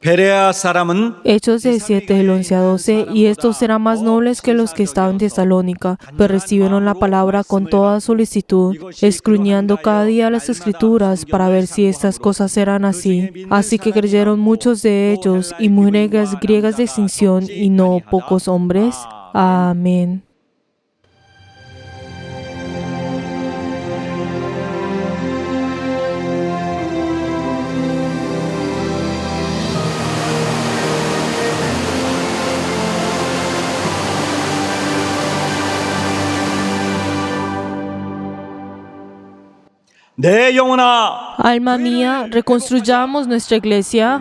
베레아 사람은 Hechos 17, del 11 a 12, y estos eran más nobles que los que estaban en Tesalónica, pero recibieron la palabra con toda solicitud, escudriñando cada día las Escrituras para ver si estas cosas eran así. Así que creyeron muchos de ellos, y mujeres griegas de distinción, y no pocos hombres. Amén. 내 영혼아, Alma mía, reconstruyamos nuestra iglesia.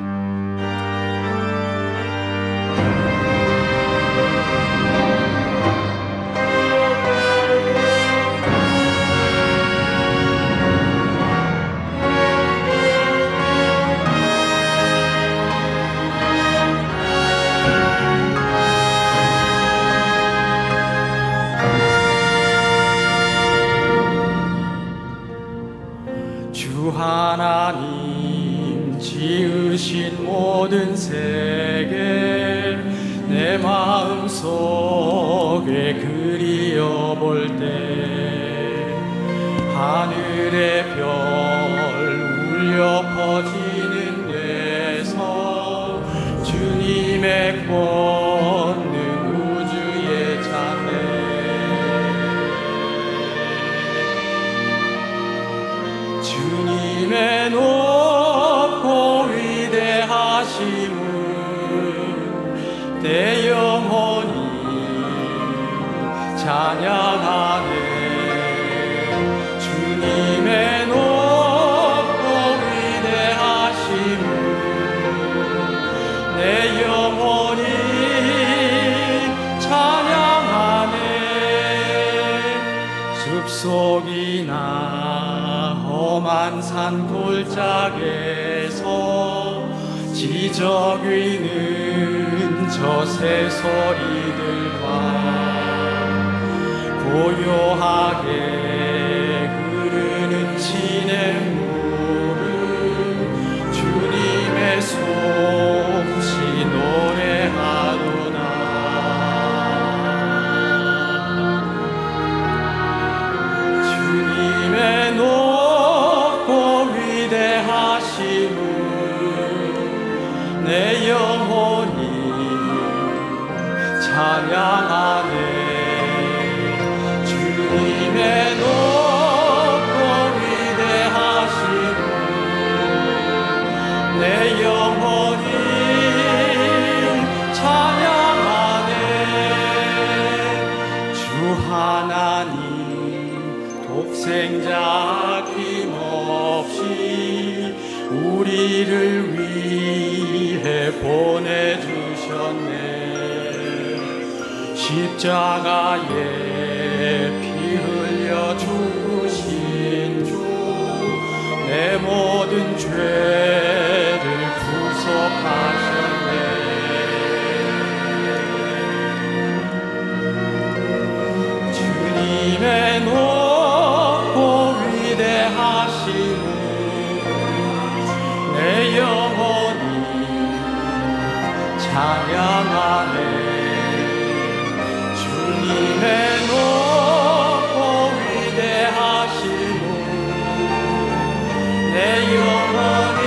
주 하나님 지으신 모든 세계 내 마음속에 그리어볼 때 하늘의 별 울려 퍼지는 데서 주님의 권능 우주의 자매 주님의 높고 위대하심은 내 영혼이 찬양하네 주님의 높고 위대하심은 내 영혼이 찬양하네 숲속이나 험한 산 골짜기에서 지저귀는 저 새소리들과 고요하게 흐르는 진행물은 주님의 솜씨 노래하도다 주님의 내 영혼이 찬양하네 주님의 높고 위대하심을 내 영혼이 찬양하네 주 하나님 독생자 아낌없이 우리를 위해 보내주셨네 십자가에 피 흘려 죽으신 주 내 모든 죄를 구속하셨네 주님의 높고 위대하심을 내 영혼이 찬양하네 주님의 높고 위대하심을 내 영혼이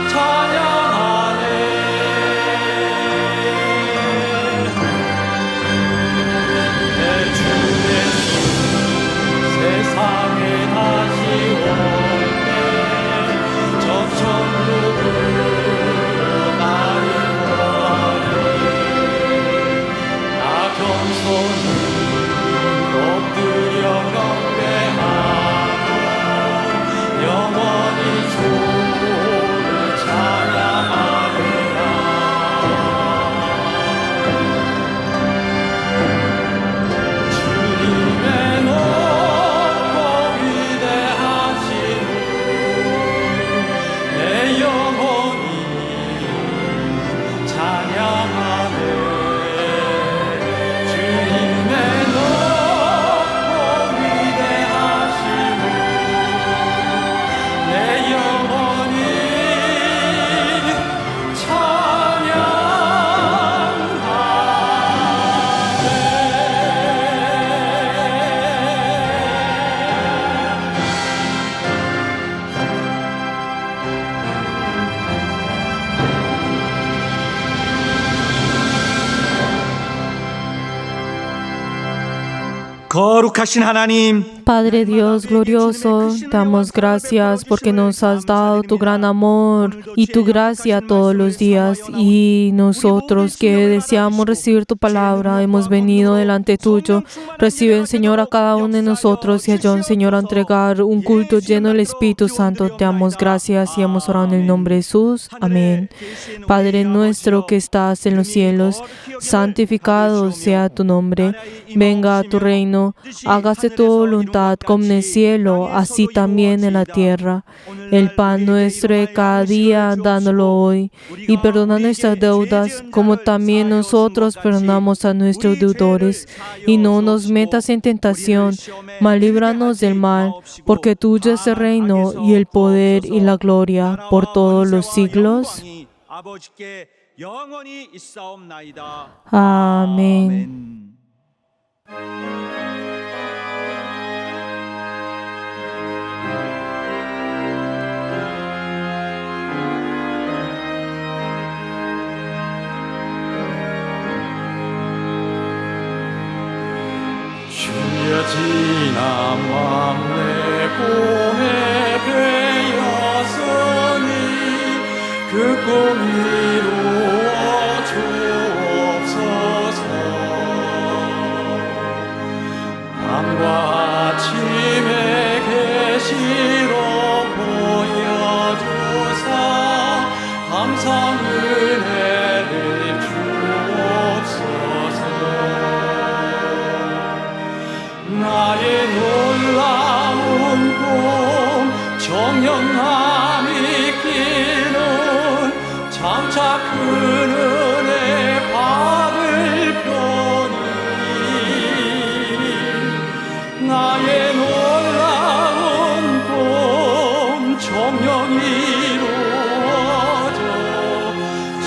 찬양하네 내 주 예수 세상에 다시 올 천국으로 나를 보아리 나 겸손히 엎드려 경배하고 거룩하신 하나님, Padre Dios glorioso, te damos gracias porque nos has dado tu gran amor y tu gracia todos los días. Y nosotros que deseamos recibir tu palabra, hemos venido delante tuyo. Recibe, Señor, a cada uno de nosotros y ayúdanos, Señor, a entregar un culto lleno del Espíritu Santo. Te damos gracias y hemos orado en el nombre de Jesús. Amén. Padre nuestro que estás en los cielos, santificado sea tu nombre. Venga a tu reino, hágase tu voluntad como en el cielo, así también en la tierra. El pan nuestro de cada día, dándolo hoy, y perdona nuestras deudas, como también nosotros perdonamos a nuestros deudores. Y no nos metas en tentación, mas líbranos del mal, porque tuyo es el reino, y el poder, y la gloria, por todos los siglos. 아버지께 영원히 있사옵나이다. Amén. 주여 지난 밤 내 꿈에 베었으니 그 꿈 이루어 주옵소서. 밤과 아침에 계시로 보여주사 항상 은혜를 주옵소서. 나의 놀라운 꿈 정령함이 있기는 장차 큰 은혜 받을 편이 나의 놀라운 꿈 정령 이루어져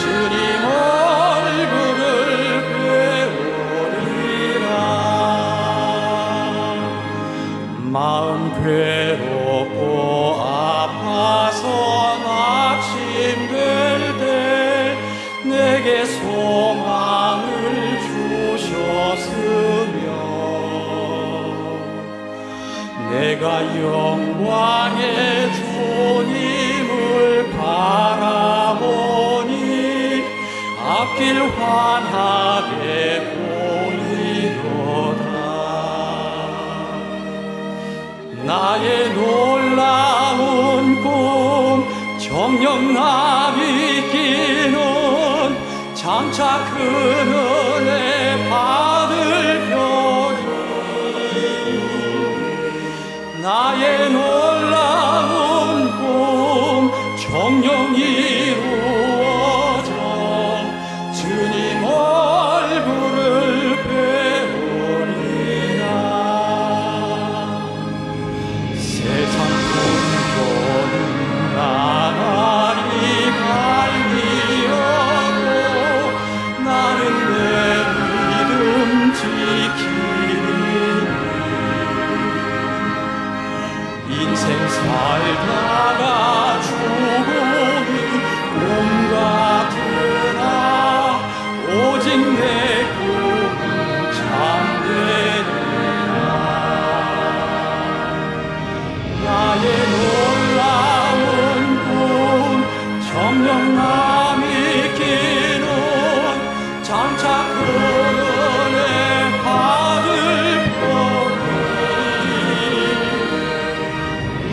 주님 얼굴을 배우리라. 마음 괴롭고 아파서 낙심될 때 내게 소망을 주셨으며 내가 영광의 주님을 바라보니 앞길 환하게 보이도다. 나의 놀라운 꿈 정령함이 있기는 장차 큰 은혜 받을 편이 나의 놀라운 꿈 정령 이루어져 주님 얼굴을 배우리라. 세상 풍조는 나날이 갈리어도 나는 내 믿음 지키리. 인생 살다가 죽음이 꿈 같으나 오직 내 꿈은 참되리라. 나의 놀라운 꿈 정령함이 있기는 장차 큰 은혜 받을 편이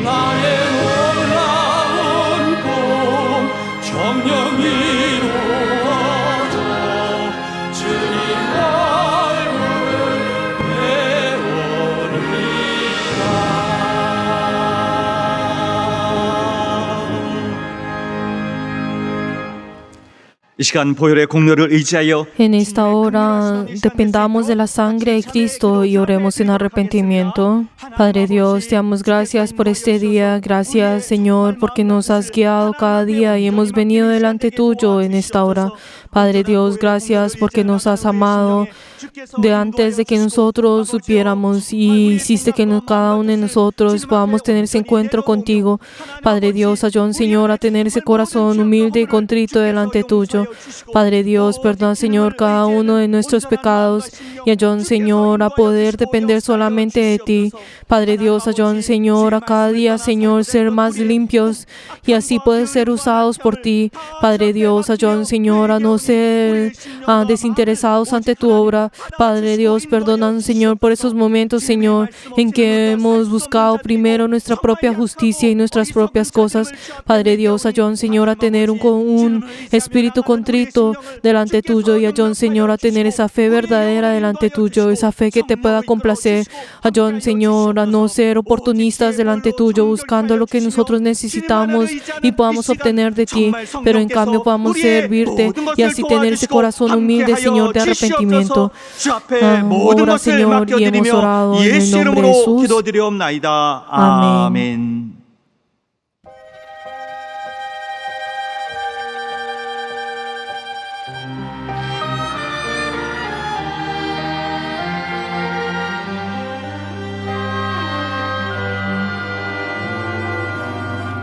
나의 놀라운 꿈 정령 이루어져 주님 얼굴을 배우리라. 이 시간 보혈의 공로를 의지하여 En esta hora dependamos de la sangre de Cristo y oremos en arrepentimiento. Padre Dios, te damos gracias por este día. Gracias, Señor, porque nos has guiado cada día y hemos venido delante tuyo en esta hora. Padre Dios, gracias porque nos has amado de antes de que nosotros supiéramos y hiciste que cada uno de nosotros podamos tener ese encuentro contigo. Padre Dios, ayúdanos, Señor, a tener ese corazón humilde y contrito delante tuyo. Padre Dios, perdona, Señor, cada uno de nuestros pecados y ayúdanos, Señor, a poder depender solamente de ti. Padre Dios, ayúdanos, Señor, a cada día, Señor, ser más limpios y así poder ser usados por ti. Padre Dios, ayúdanos, Señor, a no ser desinteresados ante tu obra. Padre Dios, perdónanos, Señor, por esos momentos, Señor, en que hemos buscado primero nuestra propia justicia y nuestras propias cosas. Padre Dios, ayúdanos, Señor, a tener un espíritu contrito delante tuyo y ayúdanos, Señor, a tener esa fe verdadera delante tuyo, esa fe que te pueda complacer. Ayúdanos, Señor, a no ser oportunistas delante tuyo, buscando lo que nosotros necesitamos y podamos obtener de ti, pero en cambio podamos servirte y así tener ese corazón humilde, Señor, de arrepentimiento. Ora, Señor, y hemos orado en el nombre de Jesús. 기도드리옵나이다. 아멘. 아멘.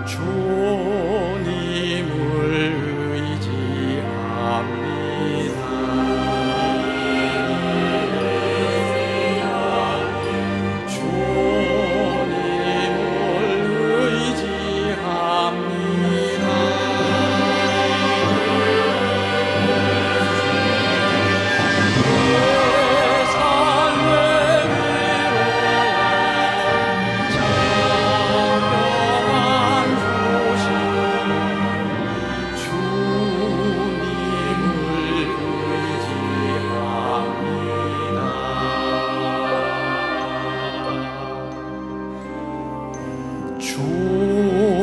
주님을 의지합니다.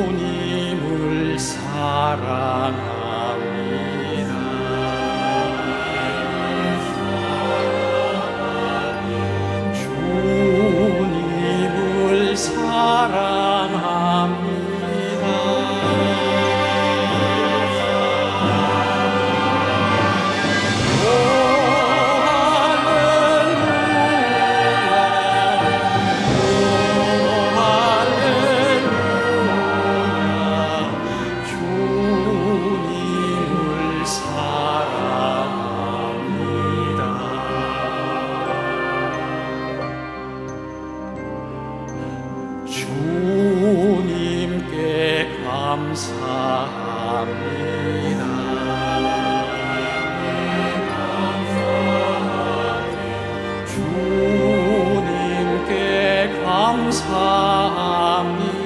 주님을 사랑합니다. 주님을 주님께 감사합니다. 주님께 감사합니다.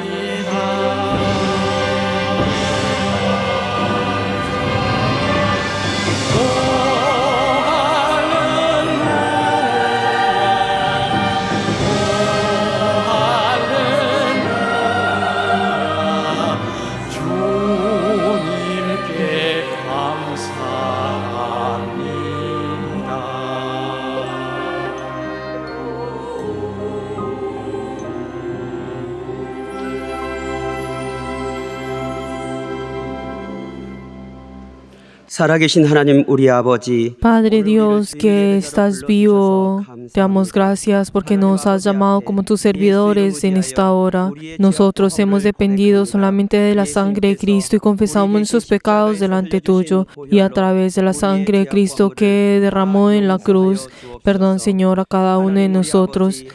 살아계신 하나님 우리 아버지, Padre Dios, que estás vivo, te damos gracias porque nos has llamado como tus servidores en esta hora. Nosotros hemos dependido solamente de la sangre de Cristo y confesamos nuestros pecados delante tuyo. Y a través de la sangre de Cristo que derramó en la cruz, perdón, Señor, a cada uno de nosotros.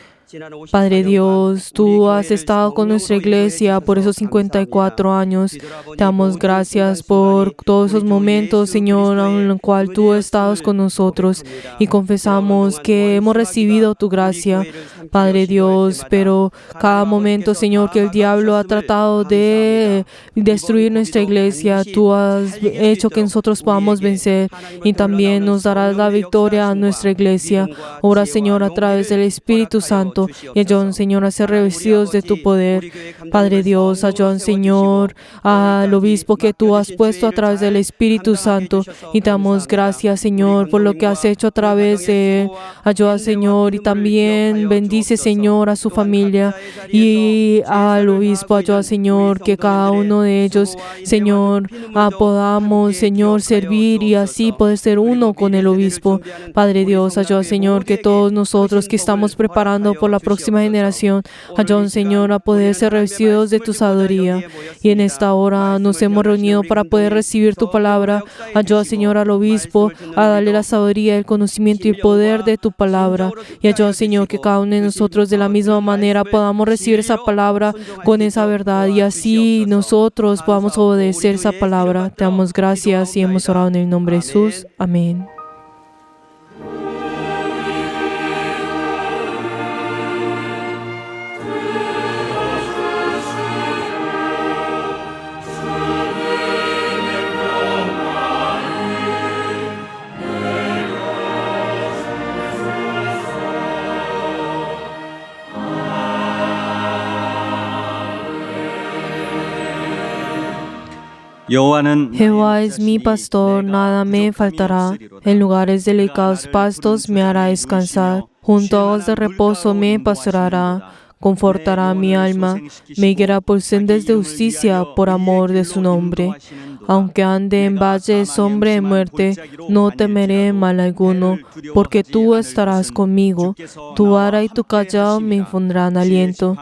Padre Dios, tú has estado con nuestra iglesia por esos 54 años. Te damos gracias por todos esos momentos, Señor, en los cuales tú has estado con nosotros y confesamos que hemos recibido tu gracia, Padre Dios, pero cada momento, Señor, que el diablo ha tratado de destruir nuestra iglesia, tú has hecho que nosotros podamos vencer y también nos darás la victoria a nuestra iglesia. Ora, Señor, a través del Espíritu Santo. Y ayúdanos, Señor, a ser revestidos de tu poder. Padre Dios, ayúdanos, Señor, al obispo que tú has puesto a través del Espíritu Santo. Y te damos gracias, Señor, por lo que has hecho a través de él. Ayuda, Señor, y también bendice, Señor, a su familia y al obispo. Ayuda, Señor, que cada uno de ellos, Señor, podamos, Señor, servir y así poder ser uno con el obispo. Padre Dios, ayuda, Señor, que todos nosotros que estamos preparando por por la próxima generación. Ayúdanos, Señor, a poder ser revestidos de tu sabiduría. Y en esta hora nos hemos reunido para poder recibir tu palabra. Ayuda, Señor, al obispo a darle la sabiduría, el conocimiento y el poder de tu palabra. Y ayuda, Señor, que cada uno de nosotros de la misma manera podamos recibir esa palabra con esa verdad y así nosotros podamos obedecer esa palabra. Te damos gracias y hemos orado en el nombre de Jesús. Amén. 여호와는 Jehová es mi pastor, nada me faltará. En lugares delicados pastos me hará descansar. Junto a aguas de reposo me pastorará. Confortará mi alma. Me guiará por sendas de justicia por amor de su nombre. Aunque ande en valle de sombra de muerte, no temeré mal alguno, porque tú estarás conmigo. Tu vara y tu callado me infundirán aliento.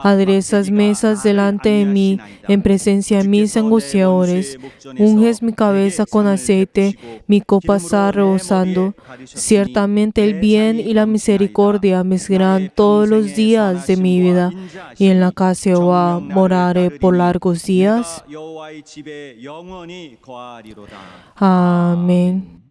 Aderezas mesas delante de mí, en presencia de mis angustiadores. Unges mi cabeza con aceite, mi copa está rebosando. Ciertamente el bien y la misericordia me seguirán todos los días de mi vida, y en la casa de Jehová moraré por largos días. 여호와의 집에 영원히 거하리로다. Amén.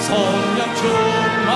성령 충만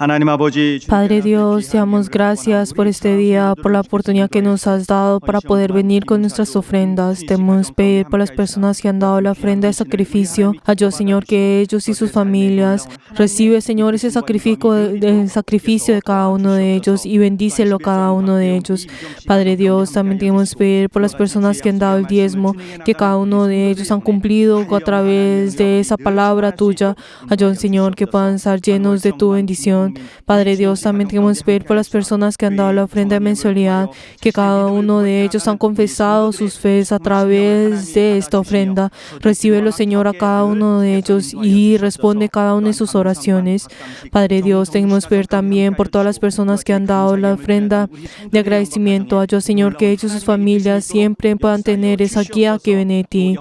하나님 아버지, Padre Dios, te damos gracias por este día, por la oportunidad que nos has dado para poder venir con nuestras ofrendas. Te damos pedir por las personas que han dado la ofrenda de sacrificio. Ayuda, Señor, que ellos y sus familias recibe, Señor, ese sacrificio de cada uno de ellos y bendícelo a cada uno de ellos. Padre Dios, también te damos pedir por las personas que han dado el diezmo, que cada uno de ellos han cumplido a través de esa palabra tuya. Ayuda, Señor, que puedan estar llenos de tu bendición. Padre Dios, también queremos pedir por las personas que han dado la ofrenda de mensualidad, que cada uno de ellos han confesado sus fees a través de esta ofrenda. Recíbelo, Señor, a cada uno de ellos y responde cada una de sus oraciones. Padre Dios, queremos pedir también por todas las personas que han dado la ofrenda de agradecimiento. Ayuda, Señor, que ellos y sus familias siempre puedan tener esa guía que viene de ti.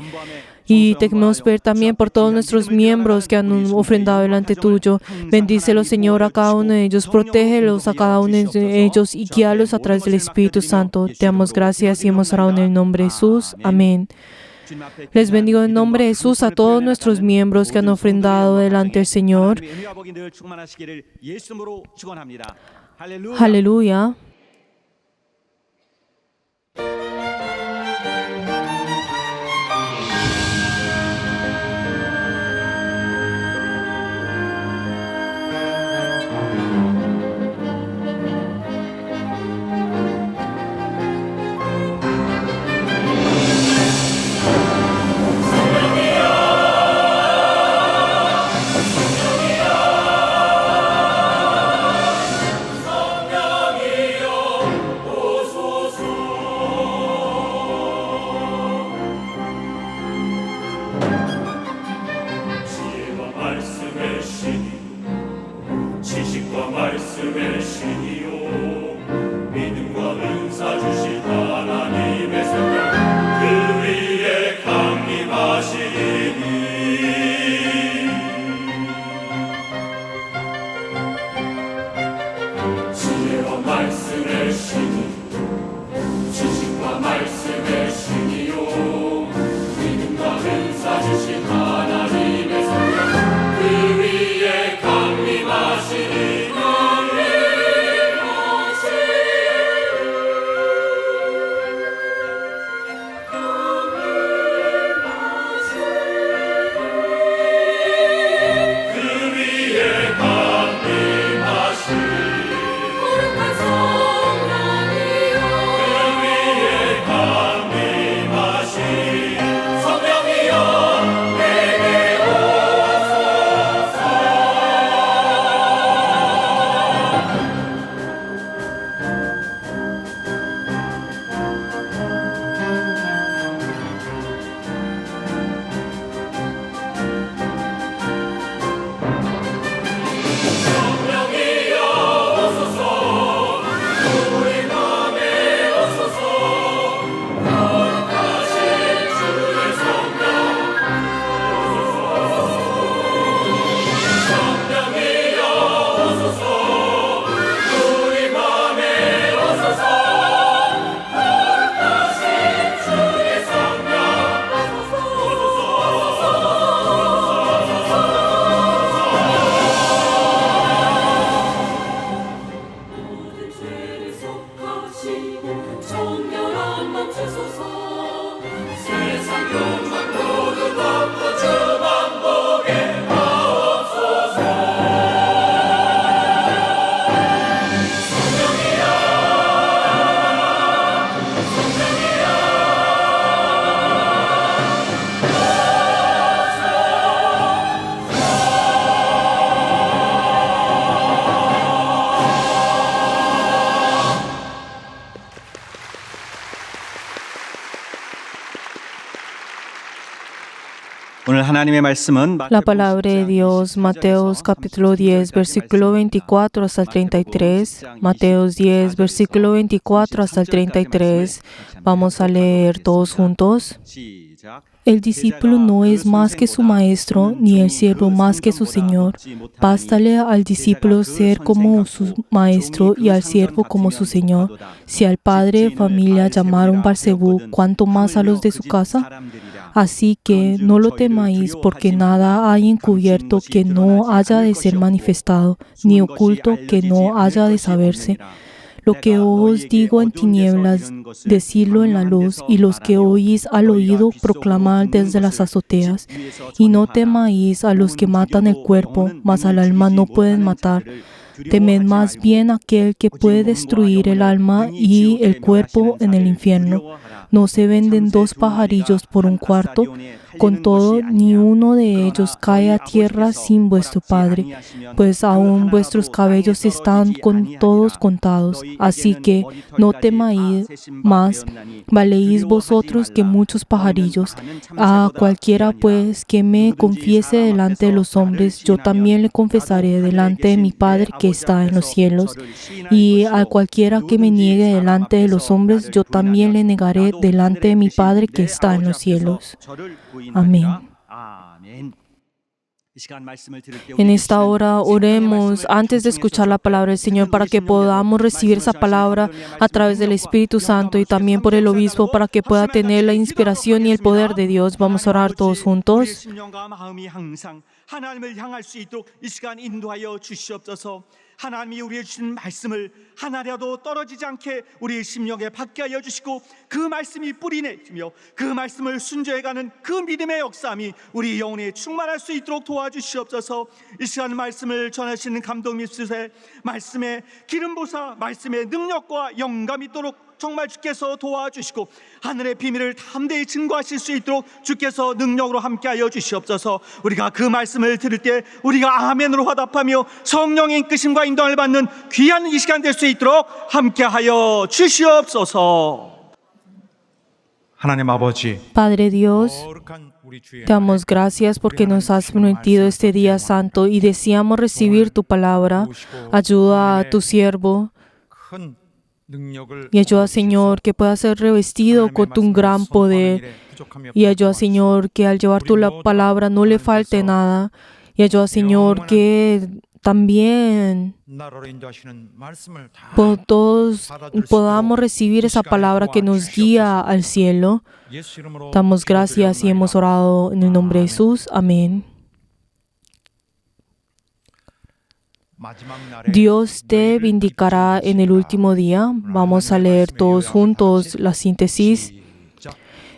Y te queremos pedir también por todos nuestros miembros que han ofrendado delante tuyo. Bendícelos, Señor, a cada uno de ellos. Protégelos a cada uno de ellos y guíalos a través del Espíritu Santo. Te damos gracias y hemos orado en el nombre de Jesús. Amén. Les bendigo en nombre de Jesús a todos nuestros miembros que han ofrendado delante del Señor. Aleluya. 오늘 하나님의 말씀은 La palabra de Dios, Mateos capítulo 10, versículo 24 hasta el 33. Mateos 10, versículo 24 hasta el 33. Vamos a leer todos juntos. 시작. El discípulo no es más que su maestro, ni el siervo más que su señor. Bástale al discípulo ser como su maestro y al siervo como su señor. Si al padre de familia llamaron Beelzebú, ¿cuánto más a los de su casa? Así que no lo temáis, porque nada hay encubierto que no haya de ser manifestado, ni oculto que no haya de saberse. Lo que os digo en tinieblas, decidlo en la luz, y los que oís al oído, proclamad desde las azoteas. Y no temáis a los que matan el cuerpo, mas al alma no pueden matar. Temed más bien aquel que puede destruir el alma y el cuerpo en el infierno. No se venden 2 pajarillos por un cuarto. Con todo, ni uno de ellos cae a tierra sin vuestro Padre, pues aún vuestros cabellos están todos contados. Así que no temáis más, valéis vosotros que muchos pajarillos. A cualquiera pues que me confiese delante de los hombres, yo también le confesaré delante de mi Padre que está en los cielos. Y a cualquiera que me niegue delante de los hombres, yo también le negaré delante de mi Padre que está en los cielos. Amén. En esta hora oremos antes de escuchar la palabra del Señor para que podamos recibir esa palabra a través del Espíritu Santo y también por el obispo para que pueda tener la inspiración y el poder de Dios. Vamos a orar todos juntos. 하나님이 우리에게 주신 말씀을 하나라도 떨어지지 않게 우리의 심령에 받게 하여 주시고 그 말씀이 뿌리 내리며 그 말씀을 순종해가는 그 믿음의 역사함이 우리 영혼에 충만할 수 있도록 도와주시옵소서. 이 시간 말씀을 전하시는 감독 밉수세 말씀의 기름 부사 말씀의 능력과 영감이 있도록 정말 주께서 도와주시고 하늘의 비밀을 담대히 증거하실 수 있도록 주께서 능력으로 함께하여 주시옵소서. 우리가 그 말씀을 들을 때 우리가 아멘으로 화답하며 성령의 이끄심과 인도를 받는 귀한 이 시간 될 수 있도록 함께하여 주시옵소서. 하나님 아버지, Padre Dios, 거룩한 우리 주의 te damos gracias porque nos has prometido este día santo y deseamos recibir tu palabra. Ayuda a tu siervo 큰 능력을 y ayuda, Señor, que pueda ser revestido con tu gran poder. Y ayuda, Señor, que al llevar tu palabra no le falte nada. Y ayuda, Señor, que también 나라로 인도하시는 말씀을 다 todos podamos recibir esa palabra que nos guía al cielo. 예수 이름으로 Damos gracias y hemos orado en el nombre de Jesús. Amén. 마지막 날에 Dios te vindicará en el último día. Vamos a leer todos juntos la síntesis.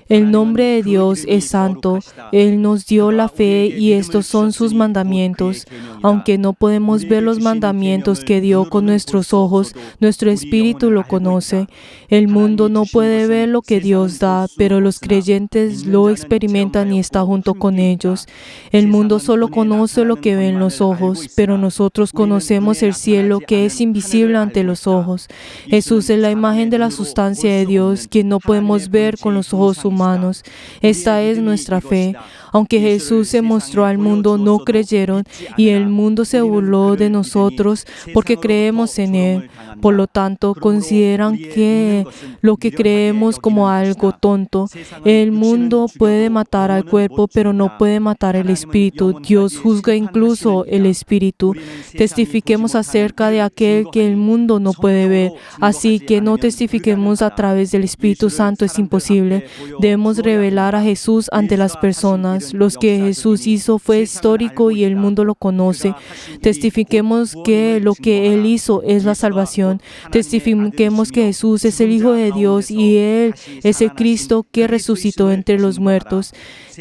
El nombre de Dios es santo. Él nos dio la fe y estos son sus mandamientos. Aunque no podemos ver los mandamientos que dio con nuestros ojos, nuestro espíritu lo conoce. El mundo no puede ver lo que Dios da, pero los creyentes lo experimentan y está junto con ellos. El mundo solo conoce lo que ven los ojos, pero nosotros conocemos el cielo que es invisible ante los ojos. Jesús es la imagen de la sustancia de Dios, quien no podemos ver con los ojos humanos. Esta es nuestra fe. Aunque Jesús se mostró al mundo, no creyeron y el mundo se burló de nosotros porque creemos en Él. Por lo tanto, consideran que lo que creemos como algo tonto. El mundo puede matar al cuerpo, pero no puede matar el espíritu. Dios juzga incluso el espíritu. Testifiquemos acerca de aquel que el mundo no puede ver. Así que no testifiquemos a través del Espíritu Santo, es imposible. Debemos revelar a Jesús ante las personas. Lo que Jesús hizo fue histórico y el mundo lo conoce. Testifiquemos que lo que Él hizo es la salvación. Testifiquemos que Jesús es el Hijo de Dios y Él es el Cristo que resucitó entre los muertos.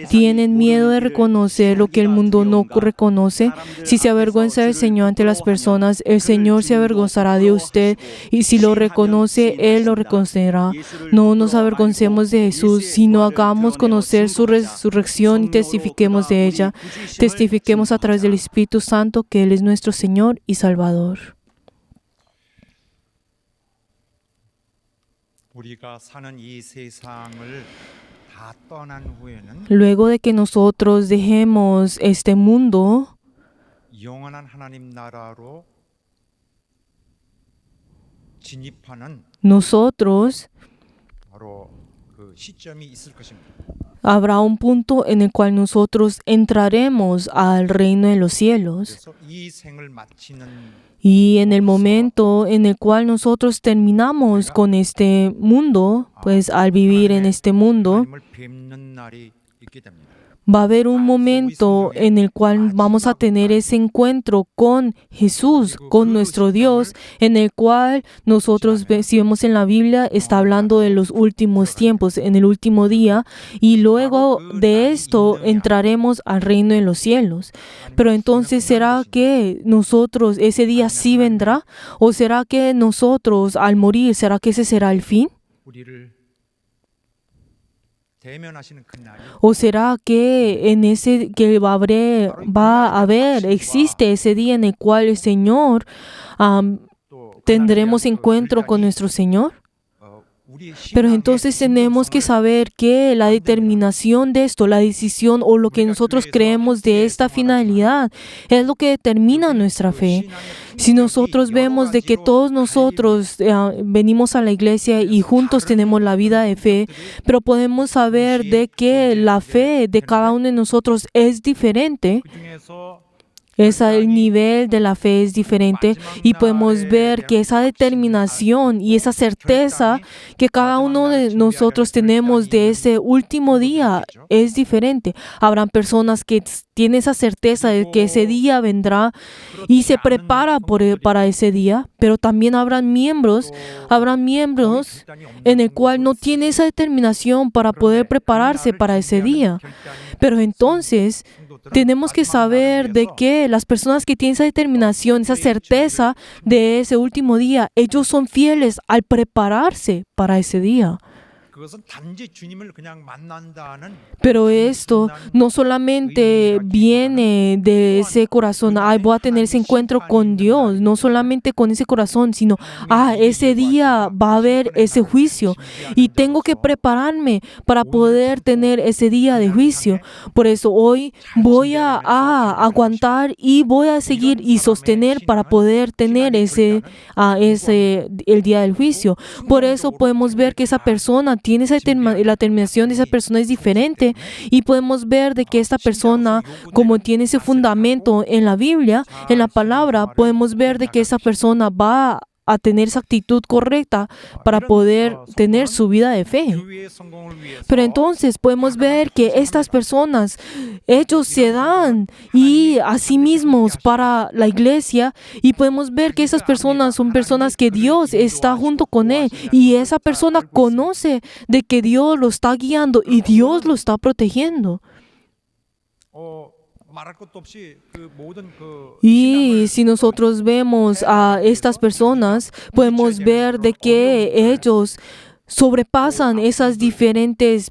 ¿Tienen miedo de reconocer lo que el mundo no reconoce? Si se avergüenza del Señor ante las personas, el Señor se avergonzará de usted, y si lo reconoce, Él lo reconocerá. No nos avergoncemos de Jesús, sino hagamos conocer su resurrección y testifiquemos de ella. Testifiquemos a través del Espíritu Santo que Él es nuestro Señor y Salvador. 우리가 사는 이 세상을 다 떠난 후에는 Luego de que nosotros dejemos este mundo, 영원한 하나님 나라로 진입하는 nosotros 바로 그 시점이 있을 것입니다. habrá un punto en el cual nosotros entraremos al reino de los cielos. 그래서 이 생을 마치는 Y en el momento en el cual nosotros terminamos con este mundo, pues al vivir en este mundo, 하나님을 뵙는 날이 있게 됩니다. va a haber un momento en el cual vamos a tener ese encuentro con Jesús, con nuestro Dios, en el cual nosotros, si vemos en la Biblia, está hablando de los últimos tiempos, en el último día, y luego de esto entraremos al reino de los cielos. Pero entonces, ¿será que nosotros ese día sí vendrá? ¿O será que nosotros al morir, será que ese será el fin? 우리를 대면하시는 그 날이 ¿O será que en ese que va a haber, existe ese día en el cual el Señor tendremos encuentro con nuestro Señor? 우리의 Pero 신앙의 entonces tenemos que saber que la determinación de esto, la decisión o lo que nosotros creemos de esta finalidad es lo que determina nuestra fe. Si nosotros vemos de que todos nosotros venimos a la iglesia y juntos tenemos la vida de fe, pero podemos saber de que la fe de cada uno de nosotros es diferente. 그중에서 El nivel de la fe es diferente y podemos ver que esa determinación y esa certeza que cada uno de nosotros tenemos de ese último día es diferente. Habrán personas que tienen esa certeza de que ese día vendrá y se prepara para ese día, pero también habrán miembros en el cual no tiene esa determinación para poder prepararse para ese día. Pero entonces tenemos que saber de que las personas que tienen esa determinación, esa certeza de ese último día, ellos son fieles al prepararse para ese día. 그것은 단지 주님을 그냥 만난다는 Pero esto no solamente viene de ese corazón, voy a tener ese encuentro con Dios, no solamente con ese corazón, sino, ese día va a haber ese juicio y tengo que prepararme para poder tener ese día de juicio. Por eso hoy voy a aguantar y voy a seguir y sostener para poder tener el día del juicio. Por eso podemos ver que esa persona tiene la determinación de esa persona es diferente. Y podemos ver de que esta persona, como tiene ese fundamento en la Biblia, en la palabra, podemos ver de que esa persona va a tener esa actitud correcta para poder tener su vida de fe. 교회의 성공을 위해서 Pero entonces podemos ver que estas personas, ellos se dan y a sí mismos para la iglesia y podemos ver que esas personas son personas que Dios está junto con él y esa persona conoce de que Dios lo está guiando y Dios lo está protegiendo. 말할 것도 없이 그 모든 그 Y si nosotros vemos a estas personas, podemos ver de que ellos sobrepasan esas diferentes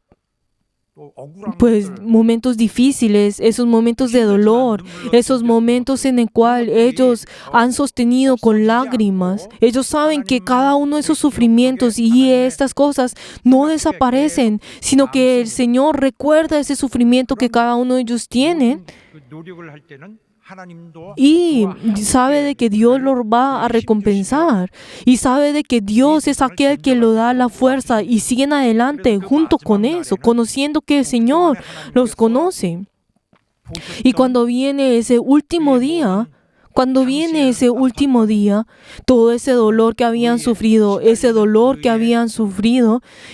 또 억울한 momentos difíciles, esos momentos de dolor, esos momentos en el cual ellos han sostenido con lágrimas. Ellos saben que cada uno de esos sufrimientos y estas cosas no desaparecen, sino que el Señor recuerda ese sufrimiento que cada uno de ellos tiene. 그 노력을 할 때는 하나님도 Y sabe de que Dios lo va a recompensar. Y sabe de que Dios es aquel que lo da la fuerza y siguen adelante junto con eso, conociendo que el Señor los conoce. Y cuando viene ese último día, todo ese dolor que habían sufrido,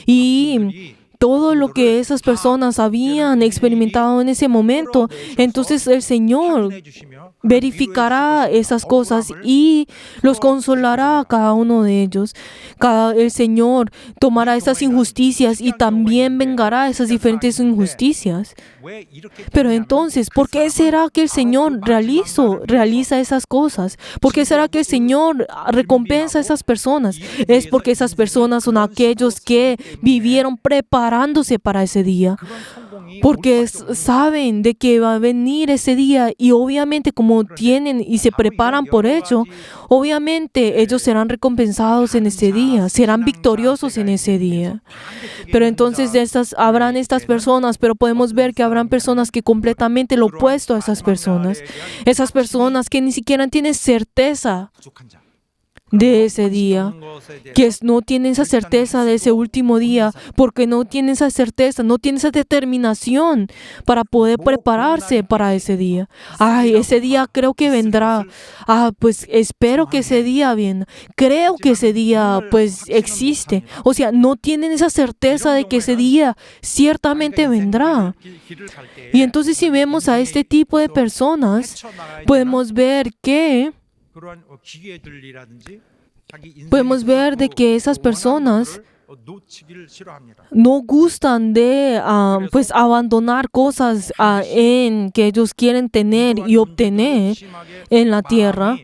y todo lo que esas personas habían experimentado en ese momento, entonces el Señor verificará esas cosas y los consolará a cada uno de ellos. El Señor tomará esas injusticias y también vengará esas diferentes injusticias. Pero entonces, ¿por qué será que el Señor realiza esas cosas? ¿Por qué será que el Señor recompensa a esas personas? Es porque esas personas son aquellos que vivieron preparándose para ese día. Porque saben de que va a venir ese día y obviamente como tienen y se preparan por ello, obviamente ellos serán recompensados en ese día, serán victoriosos en ese día. Pero entonces habrán estas personas, pero podemos ver que habrán personas que completamente lo opuesto a esas personas que ni siquiera tienen certeza. 부족한 자 de ese día, que no tienen esa certeza de ese último día, porque no tienen esa certeza, no tienen esa determinación para poder prepararse para ese día. Ay, ese día creo que vendrá. Pues espero que ese día venga. Creo que ese día pues existe. O sea, no tienen esa certeza de que ese día ciertamente vendrá. Y entonces si vemos a este tipo de personas, podemos ver de que esas personas no gustan de pues abandonar cosas en que ellos quieren tener y obtener en la tierra.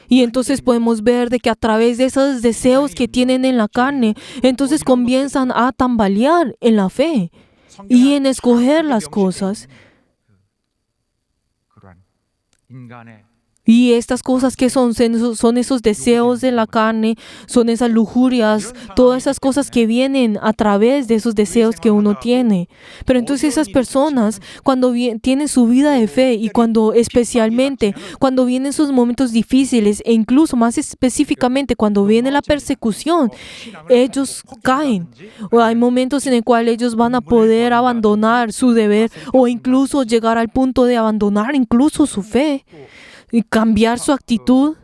Y entonces podemos ver de que a través de esos deseos que tienen en la carne, entonces comienzan a tambalear en la fe y en escoger las cosas. Y estas cosas que son esos deseos de la carne, son esas lujurias, todas esas cosas que vienen a través de esos deseos que uno tiene. Pero entonces esas personas, cuando tienen su vida de fe y especialmente cuando vienen sus momentos difíciles e incluso más específicamente cuando viene la persecución, ellos caen. O hay momentos en el cual ellos van a poder abandonar su deber o incluso llegar al punto de abandonar incluso su fe y cambiar su actitud,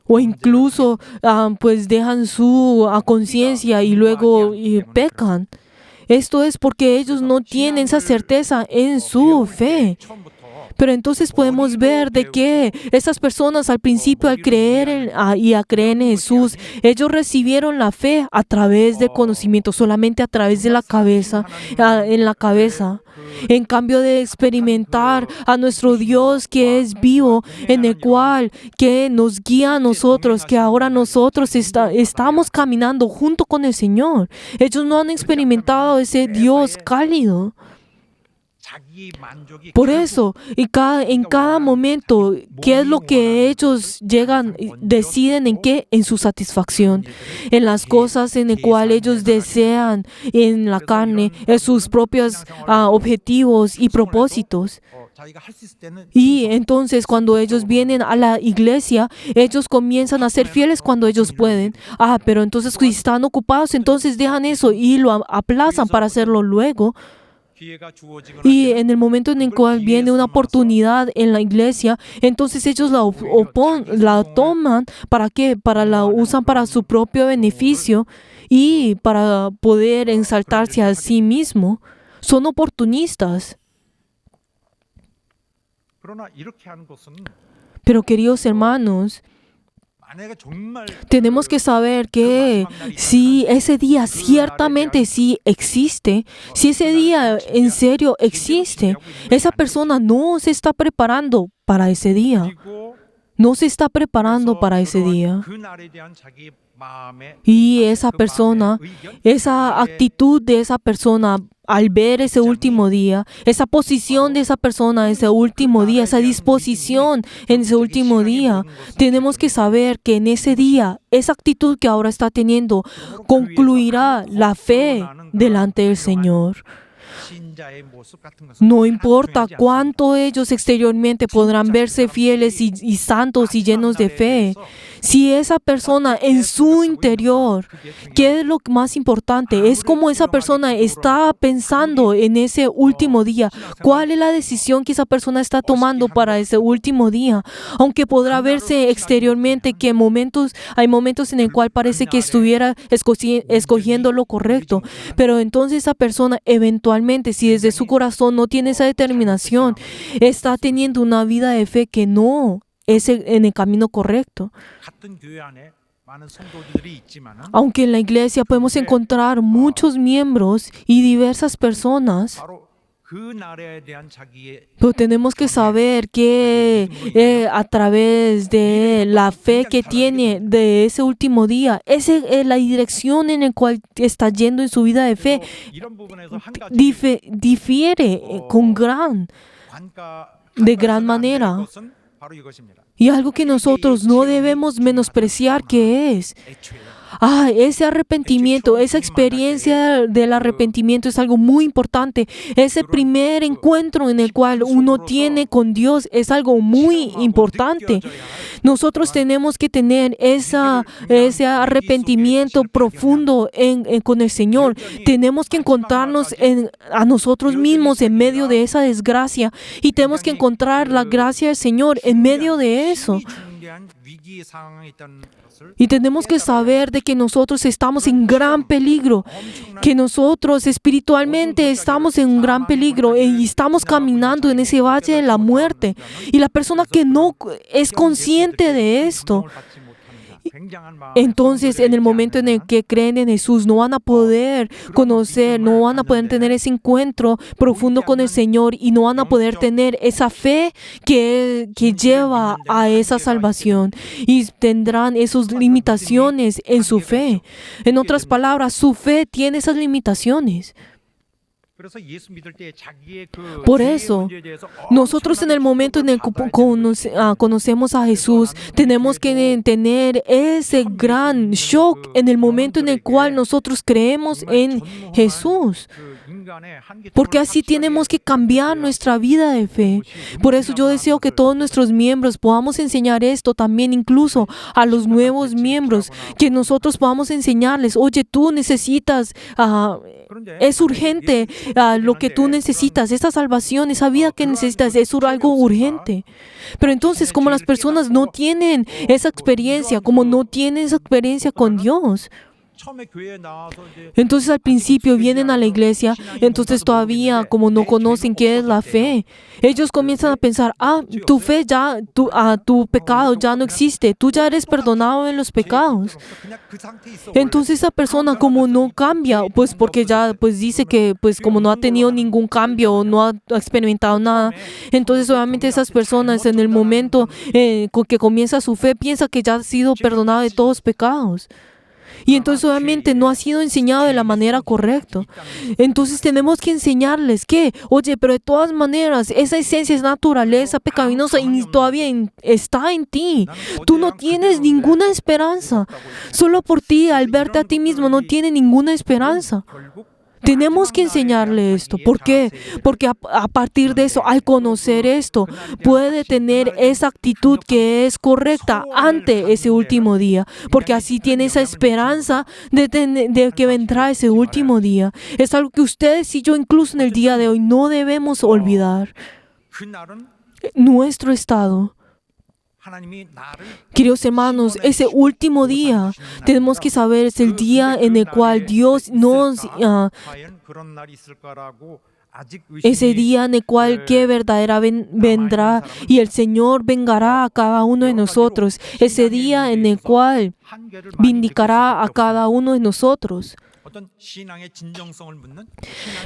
o incluso pues dejan su conciencia y luego pecan. Esto es porque ellos no tienen esa certeza en su fe. Pero entonces podemos ver de que esas personas al principio al creer en Jesús, ellos recibieron la fe a través del conocimiento, solamente a través de la cabeza, en la cabeza. En cambio de experimentar a nuestro Dios que es vivo, en el cual que nos guía a nosotros, que ahora nosotros estamos caminando junto con el Señor. Ellos no han experimentado ese Dios cálido. Por eso, en cada momento, ¿qué es lo que ellos deciden en qué? En su satisfacción, en las cosas en las cuales ellos desean en la carne, en sus propios objetivos y propósitos. Y entonces cuando ellos vienen a la iglesia, ellos comienzan a ser fieles cuando ellos pueden. Pero entonces si están ocupados, entonces dejan eso y lo aplazan para hacerlo luego. Y en el momento en el cual viene una oportunidad en la iglesia, entonces ellos la toman. ¿Para qué? La usan para su propio beneficio y para poder exaltarse a sí mismo. Son oportunistas. Pero queridos hermanos, tenemos que saber que si ese día ciertamente sí existe, si ese día en serio existe, esa persona no se está preparando para ese día. No se está preparando para ese día. Y esa persona, esa actitud de esa persona al ver ese último día, esa posición de esa persona ese último día, esa disposición en ese último día, tenemos que saber que en ese día, esa actitud que ahora está teniendo, concluirá la fe delante del Señor. No importa cuánto ellos exteriormente podrán verse fieles y santos y llenos de fe, si esa persona en su interior, ¿qué es lo más importante? Es como esa persona está pensando en ese último día. ¿Cuál es la decisión que esa persona está tomando para ese último día? Aunque podrá verse exteriormente que hay momentos en el cual parece que estuviera escogiendo lo correcto, pero entonces esa persona eventualmente, si desde su corazón no tiene esa determinación, está teniendo una vida de fe que no es en el camino correcto. Aunque en la iglesia podemos encontrar muchos miembros y diversas personas, pero tenemos que saber que a través de la fe que tiene de ese último día, la dirección en la cual está yendo en su vida de fe difiere de gran manera. Y algo que nosotros no debemos menospreciar que es, ese arrepentimiento, esa experiencia del arrepentimiento es algo muy importante. Ese primer encuentro en el cual uno tiene con Dios es algo muy importante. Nosotros tenemos que tener ese arrepentimiento profundo con el Señor. Tenemos que encontrarnos a nosotros mismos en medio de esa desgracia y tenemos que encontrar la gracia del Señor en medio de eso. Y tenemos que saber de que nosotros estamos en gran peligro, que nosotros espiritualmente estamos en un gran peligro y estamos caminando en ese valle de la muerte. Y la persona que no es consciente de esto, entonces en el momento en el que creen en Jesús no van a poder conocer, no van a poder tener ese encuentro profundo con el Señor y no van a poder tener esa fe que lleva a esa salvación y tendrán esas limitaciones en su fe. En otras palabras, su fe tiene esas limitaciones. Por eso, nosotros en el momento en el que conocemos a Jesús, tenemos que tener ese gran shock en el momento en el cual nosotros creemos en Jesús. Porque así tenemos que cambiar nuestra vida de fe. Por eso yo deseo que todos nuestros miembros podamos enseñar esto también, incluso a los nuevos miembros, que nosotros podamos enseñarles, oye, tú necesitas, es urgente lo que tú necesitas, esa salvación, esa vida que necesitas, es algo urgente. Pero entonces, como las personas no tienen esa experiencia, como no tienen esa experiencia con Dios, entonces al principio vienen a la iglesia, entonces todavía como no conocen qué es la fe, ellos comienzan a pensar, tu fe ya, tu pecado ya no existe, tú ya eres perdonado de los pecados. Entonces esa persona como no cambia, pues porque ya pues dice que pues como no ha tenido ningún cambio, no ha experimentado nada, entonces obviamente esas personas en el momento con que comienza su fe piensa que ya ha sido perdonado de todos los pecados. Y entonces obviamente no ha sido enseñado de la manera correcta. Entonces tenemos que enseñarles que, oye, pero de todas maneras, esa esencia, esa naturaleza pecaminosa todavía está en ti. Tú no tienes ninguna esperanza. Solo por ti, al verte a ti mismo, no tienes ninguna esperanza. Tenemos que enseñarle esto. ¿Por qué? Porque a partir de eso, al conocer esto, puede tener esa actitud que es correcta ante ese último día. Porque así tiene esa esperanza de que vendrá ese último día. Es algo que ustedes y yo incluso en el día de hoy no debemos olvidar. Nuestro estado. Queridos hermanos, ese último día tenemos que saber es el día en el cual Dios ese día en el cual que verdadera vendrá y el Señor vengará a cada uno de nosotros, ese día en el cual vindicará a cada uno de nosotros.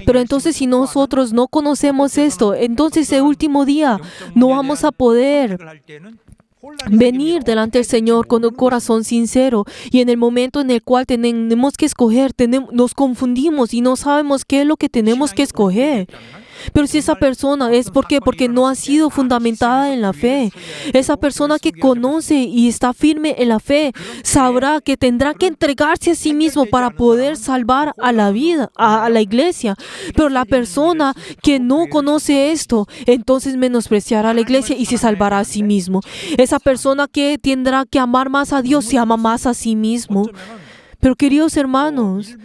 Pero entonces si nosotros no conocemos esto, entonces ese último día no vamos a poder venir delante del Señor con un corazón sincero, y en el momento en el cual tenemos que escoger, nos confundimos y no sabemos qué es lo que tenemos que escoger. Pero si esa persona es porque no ha sido fundamentada en la fe, esa persona que conoce y está firme en la fe, sabrá que tendrá que entregarse a sí mismo para poder salvar a la vida, a la iglesia. Pero la persona que no conoce esto, entonces menospreciará a la iglesia y se salvará a sí mismo. Esa persona que tendrá que amar más a Dios se ama más a sí mismo. Pero queridos hermanos,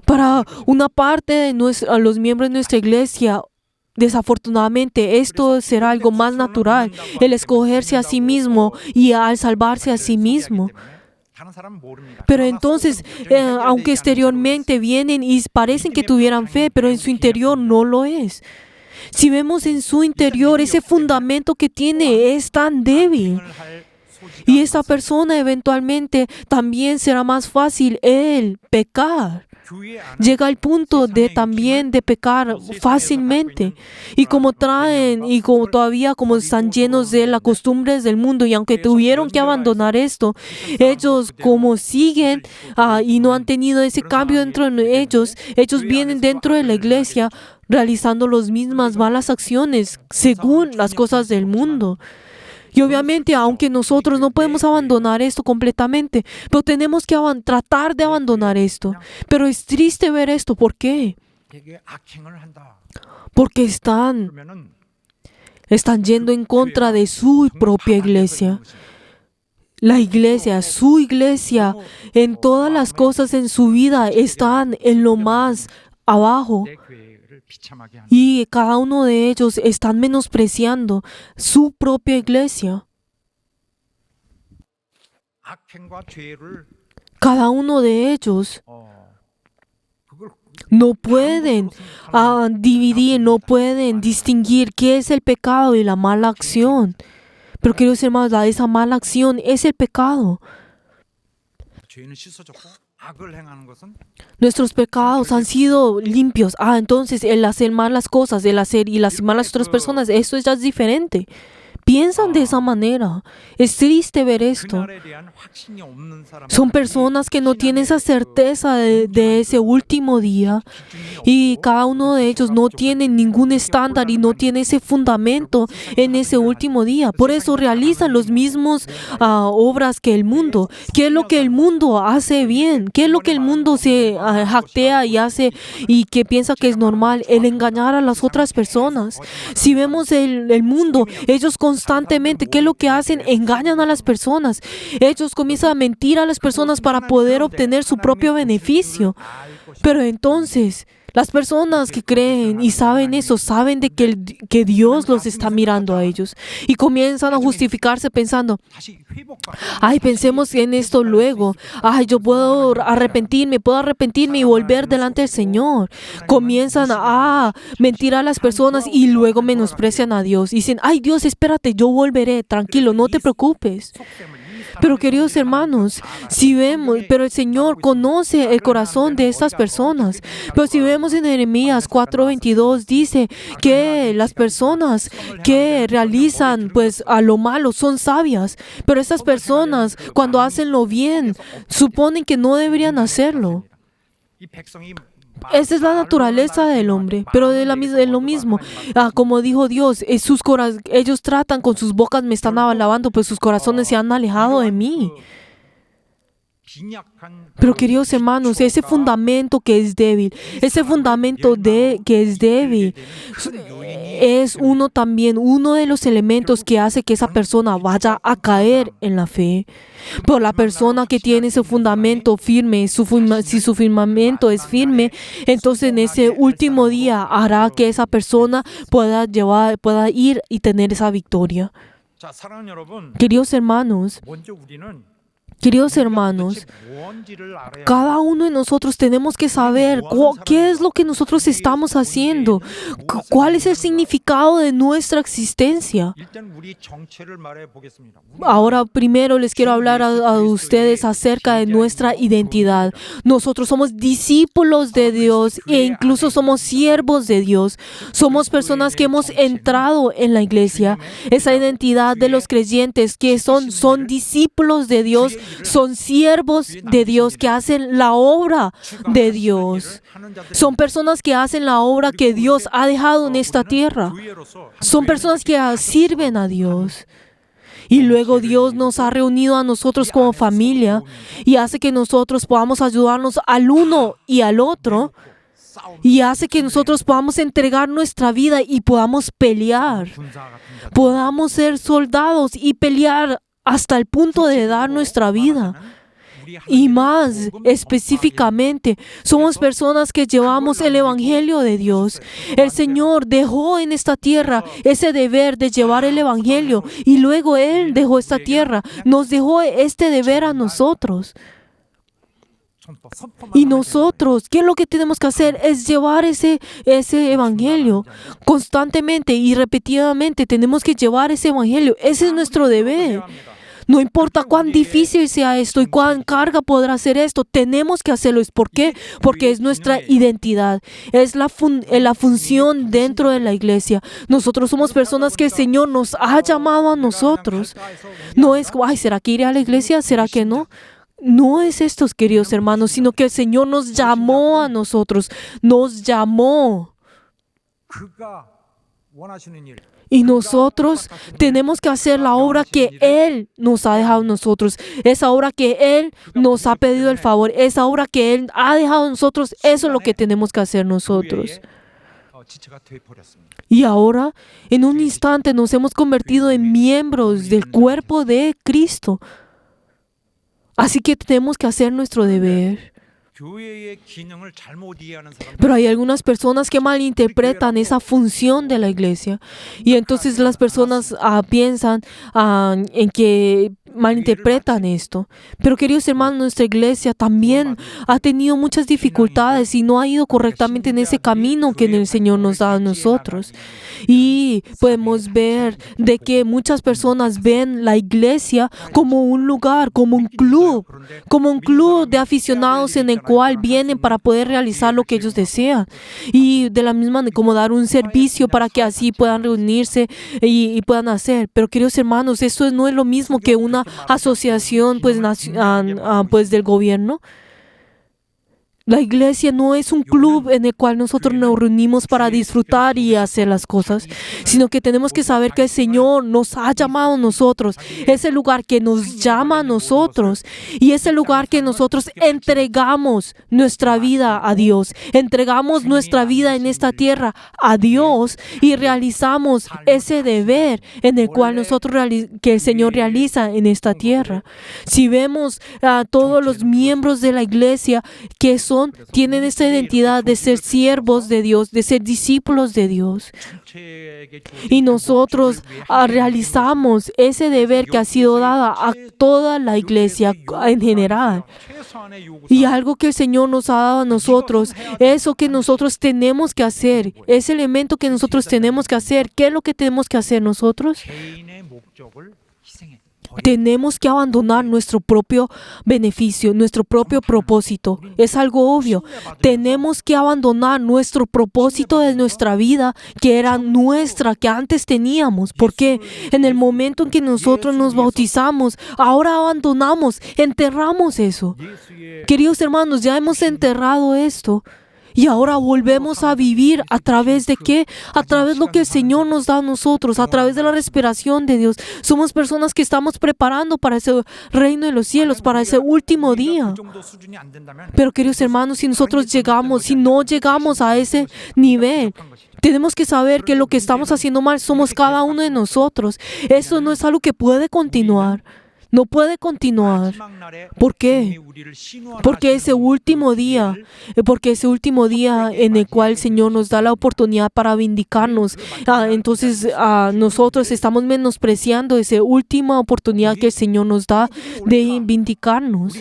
para una parte de los miembros de nuestra iglesia, desafortunadamente, esto será algo más natural, el escogerse a sí mismo y al salvarse a sí mismo. Pero entonces, aunque exteriormente vienen y parecen que tuvieran fe, pero en su interior no lo es. Si vemos en su interior, ese fundamento que tiene es tan débil. Y esa persona eventualmente también será más fácil el pecar. Llega al punto de también de pecar fácilmente. Y como todavía como están llenos de las costumbres del mundo, y aunque tuvieron que abandonar esto, ellos como siguen y no han tenido ese cambio dentro de ellos vienen dentro de la iglesia realizando las mismas malas acciones según las cosas del mundo. Y obviamente, aunque nosotros no podemos abandonar esto completamente, pero tenemos que tratar de abandonar esto. Pero es triste ver esto. ¿Por qué? 되게 악행을 한다. Porque están yendo en contra de su propia iglesia. La iglesia, su iglesia, en todas las cosas en su vida están en lo más abajo. 내 교회를 비참하게 한다. Y cada uno de ellos están menospreciando su propia iglesia. 악행과 죄를 Cada uno de ellos 그걸 no pueden dividir, no pueden distinguir qué es el pecado y la mala acción. Pero queridos hermanos, esa mala acción es el pecado. 죄는 씻어졌고 악을 행하는 것은 Nuestros pecados han sido limpios. Entonces el hacer malas cosas, el hacer y lastimar a las otras personas, eso ya es diferente. Piensan de esa manera. Es triste ver esto. 그날에 대한 확신이 없는 사람. Son personas que no tienen esa certeza de ese último día y cada uno de ellos no tiene ningún estándar y no tiene ese fundamento en ese último día. Por eso realizan los mismos obras que el mundo. ¿Qué es lo que el mundo hace bien? ¿Qué es lo que el mundo se jactea y hace y que piensa que es normal? El engañar a las otras personas. Si vemos el mundo, ellos constantemente, ¿qué es lo que hacen? Engañan a las personas. Ellos comienzan a mentir a las personas para poder obtener su propio beneficio. Pero entonces, las personas que creen y saben eso, saben de que Dios los está mirando a ellos. Y comienzan a justificarse pensando, 다시 회복과 pensemos en esto luego. Yo puedo arrepentirme y volver delante del Señor. Comienzan a mentir a las personas y luego menosprecian a Dios. Y dicen, Dios, espérate, yo volveré, tranquilo, no te preocupes. Pero queridos hermanos, si vemos, pero el Señor conoce el corazón de estas personas. Pero si vemos en Jeremías 4:22 dice que las personas que realizan a lo malo son sabias, pero estas personas cuando hacen lo bien suponen que no deberían hacerlo. 이 백성이 Esa es la naturaleza del hombre, pero de lo mismo, como dijo Dios, ellos tratan con sus bocas, me están alabando, pues sus corazones se han alejado de mí. 빈약한 Pero queridos hermanos, ese fundamento que es débil, es uno de los elementos que hace que esa persona vaya a caer en la fe. Pero la persona que tiene ese fundamento firme, si su fundamento es firme, entonces en ese último día hará que esa persona pueda ir y tener esa victoria. 자, 사랑하는 여러분, Queridos hermanos, 먼저 우리는 뭔지를 알아야 cada uno de nosotros tenemos que saber qué es lo que nosotros estamos haciendo, cuál es el significado de nuestra existencia. 일단 우리 정체를 말해 보겠습니다. Ahora primero les quiero hablar a ustedes acerca de nuestra identidad. Nosotros somos discípulos de Dios e incluso somos siervos de Dios. Somos personas que hemos entrado en la iglesia. Esa identidad de los creyentes que son discípulos de Dios, son siervos de Dios que hacen la obra de Dios. Son personas que hacen la obra que Dios ha dejado en esta tierra. Son personas que sirven a Dios. Y luego Dios nos ha reunido a nosotros como familia y hace que nosotros podamos ayudarnos al uno y al otro. Y hace que nosotros podamos entregar nuestra vida y podamos pelear. Podamos ser soldados y pelear hasta el punto de dar nuestra vida. Y más específicamente, somos personas que llevamos el Evangelio de Dios. El Señor dejó en esta tierra ese deber de llevar el Evangelio y luego Él dejó esta tierra, nos dejó este deber a nosotros. Y nosotros, ¿qué es lo que tenemos que hacer? Es llevar ese evangelio constantemente y repetidamente. Tenemos que llevar ese evangelio. Ese es nuestro deber. No importa cuán difícil sea esto y cuán carga podrá ser esto, tenemos que hacerlo. ¿Por qué? Porque es nuestra identidad, es la función dentro de la iglesia. Nosotros somos personas que el Señor nos ha llamado a nosotros. No es, ¿será que iré a la iglesia? ¿Será que no? No es esto, queridos hermanos, sino que el Señor nos llamó a nosotros, nos llamó. 그가 원하시는 일, Y nosotros tenemos que hacer la obra que Él nos ha dejado a nosotros. Esa obra que Él nos ha pedido el favor. Esa obra que Él ha dejado a nosotros. Eso es lo que tenemos que hacer nosotros. 지체가 돼 버렸습니다. Y ahora, en un instante, nos hemos convertido en miembros del cuerpo de Cristo. Así que tenemos que hacer nuestro deber. 교회의 기능을 잘못 이해하는 사람들, Pero hay algunas personas que malinterpretan esa función de la iglesia. Y entonces las personas piensan en que malinterpretan esto. Pero queridos hermanos, nuestra iglesia también ha tenido muchas dificultades y no ha ido correctamente en ese camino que el Señor nos da a nosotros. Y podemos ver de que muchas personas ven la iglesia como un lugar, como un club de aficionados en el cual vienen para poder realizar lo que ellos desean. Y de la misma manera como dar un servicio para que así puedan reunirse y puedan hacer. Pero queridos hermanos, eso no es lo mismo que una asociación pues del gobierno. La iglesia no es un club en el cual nosotros nos reunimos para disfrutar y hacer las cosas, sino que tenemos que saber que el Señor nos ha llamado a nosotros. Es el lugar que nos llama a nosotros y es el lugar que nosotros entregamos nuestra vida a Dios. Entregamos nuestra vida en esta tierra a Dios y realizamos ese deber en el cual que el Señor realiza en esta tierra. Si vemos a todos los miembros de la iglesia que tienen esa identidad de ser siervos de Dios, de ser discípulos de Dios. Y nosotros realizamos ese deber que ha sido dado a toda la iglesia en general. Y algo que el Señor nos ha dado a nosotros, eso que nosotros tenemos que hacer, ese elemento que nosotros tenemos que hacer, ¿qué es lo que tenemos que hacer nosotros? 개인의 목적을 희생해. Tenemos que abandonar nuestro propio beneficio, nuestro propio propósito. Es algo obvio. Tenemos que abandonar nuestro propósito de nuestra vida, que era nuestra, que antes teníamos. Porque en el momento en que nosotros nos bautizamos, ahora abandonamos, enterramos eso. Queridos hermanos, ya hemos enterrado esto. Y ahora volvemos a vivir a través de ¿qué? A través de lo que el Señor nos da a nosotros, a través de la respiración de Dios. Somos personas que estamos preparando para ese reino de los cielos, para ese último día. Pero queridos hermanos, si no llegamos a ese nivel, tenemos que saber que lo que estamos haciendo mal somos cada uno de nosotros. Eso no es algo que puede continuar. No puede continuar. ¿Por qué? Porque ese último día en el cual el Señor nos da la oportunidad para vindicarnos, entonces nosotros estamos menospreciando esa última oportunidad que el Señor nos da de vindicarnos.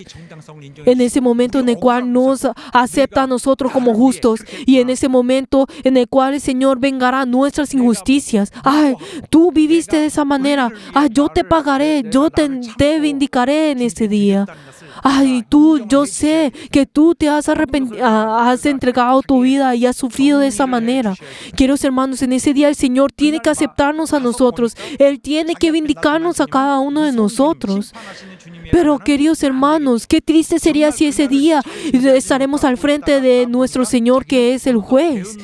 En ese momento en el cual nos acepta a nosotros como justos y en ese momento en el cual el Señor vengará nuestras injusticias. Ay, tú viviste de esa manera. Ay, yo te pagaré, yo te vindicaré en este día. Ay, yo sé que tú te has entregado tu vida y has sufrido de esa manera. Queridos hermanos, en ese día el Señor tiene que aceptarnos a nosotros. Él tiene que vindicarnos a cada uno de nosotros. Pero queridos hermanos, qué triste sería si ese día estaremos al frente de nuestro Señor, que es el juez.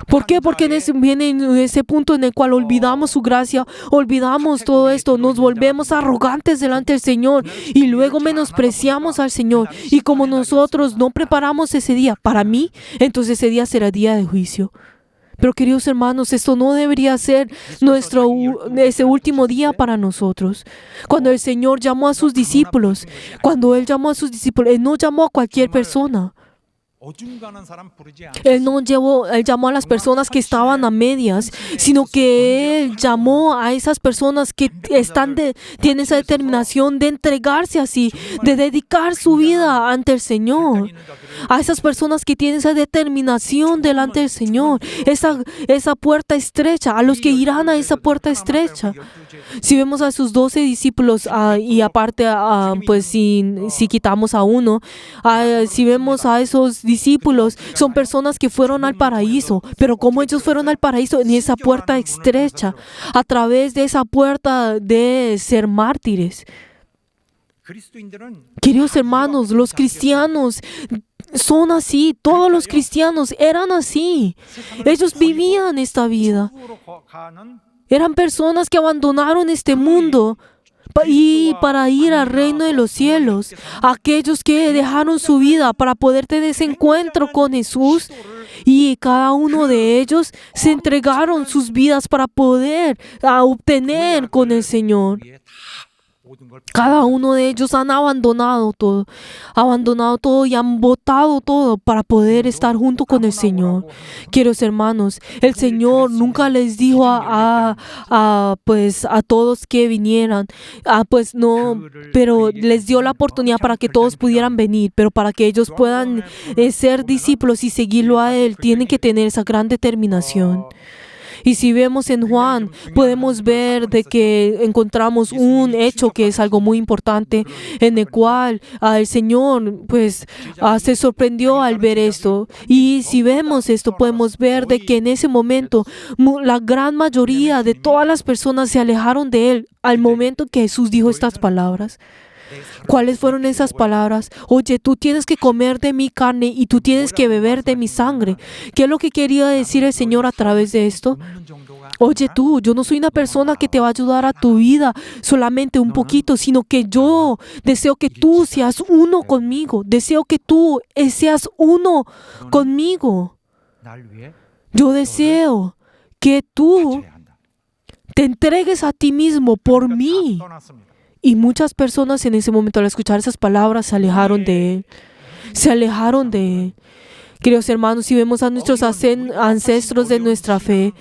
¿Por qué? Porque viene ese punto en el cual olvidamos su gracia, olvidamos todo esto, nos volvemos arrogantes delante del Señor y luego menospreciamos al Señor. Y como nosotros no preparamos ese día para mí, entonces ese día será día de juicio. Pero queridos hermanos, esto no debería ser ese último día para nosotros. Cuando el Señor llamó a sus discípulos, Él no llamó a cualquier persona. Él llamó a las personas que estaban a medias, sino que Él llamó a esas personas que tienen esa determinación de entregarse así, de dedicar su vida ante el Señor. A esas personas que tienen esa determinación delante del Señor, esa puerta estrecha, a los que irán a esa puerta estrecha. Si vemos a sus 12 discípulos y aparte, pues si quitamos a uno, si vemos a esos discípulos, son personas que fueron al paraíso. Pero ¿cómo ellos fueron al paraíso? En esa puerta estrecha, a través de esa puerta de ser mártires. Queridos hermanos, los cristianos son así, todos los cristianos eran así. Ellos vivían esta vida. Eran personas que abandonaron este mundo y para ir al reino de los cielos. Aquellos que dejaron su vida para poder tener ese encuentro con Jesús. Y cada uno de ellos se entregaron sus vidas para poder obtener con el Señor. Cada uno de ellos han abandonado todo y han botado todo para poder estar junto con el Señor. Queridos hermanos, el Señor nunca les dijo a todos que vinieran, pero les dio la oportunidad para que todos pudieran venir, pero para que ellos puedan ser discípulos y seguirlo a Él, tienen que tener esa gran determinación. Y si vemos en Juan, podemos ver de que encontramos un hecho que es algo muy importante, en el cual el Señor se sorprendió al ver esto. Y si vemos esto, podemos ver de que en ese momento la gran mayoría de todas las personas se alejaron de Él al momento que Jesús dijo estas palabras. ¿Cuáles fueron esas palabras? Oye, tú tienes que comer de mi carne y tú tienes que beber de mi sangre. ¿Qué es lo que quería decir el Señor a través de esto? Oye, yo no soy una persona que te va a ayudar a tu vida solamente un poquito, sino que yo deseo que tú seas uno conmigo. Deseo que tú seas uno conmigo. Yo deseo que tú te entregues a ti mismo por mí. Y muchas personas en ese momento, al escuchar esas palabras, se alejaron de Él. Se alejaron de Él. Queridos hermanos, si vemos a nuestros ancestros de nuestra fe,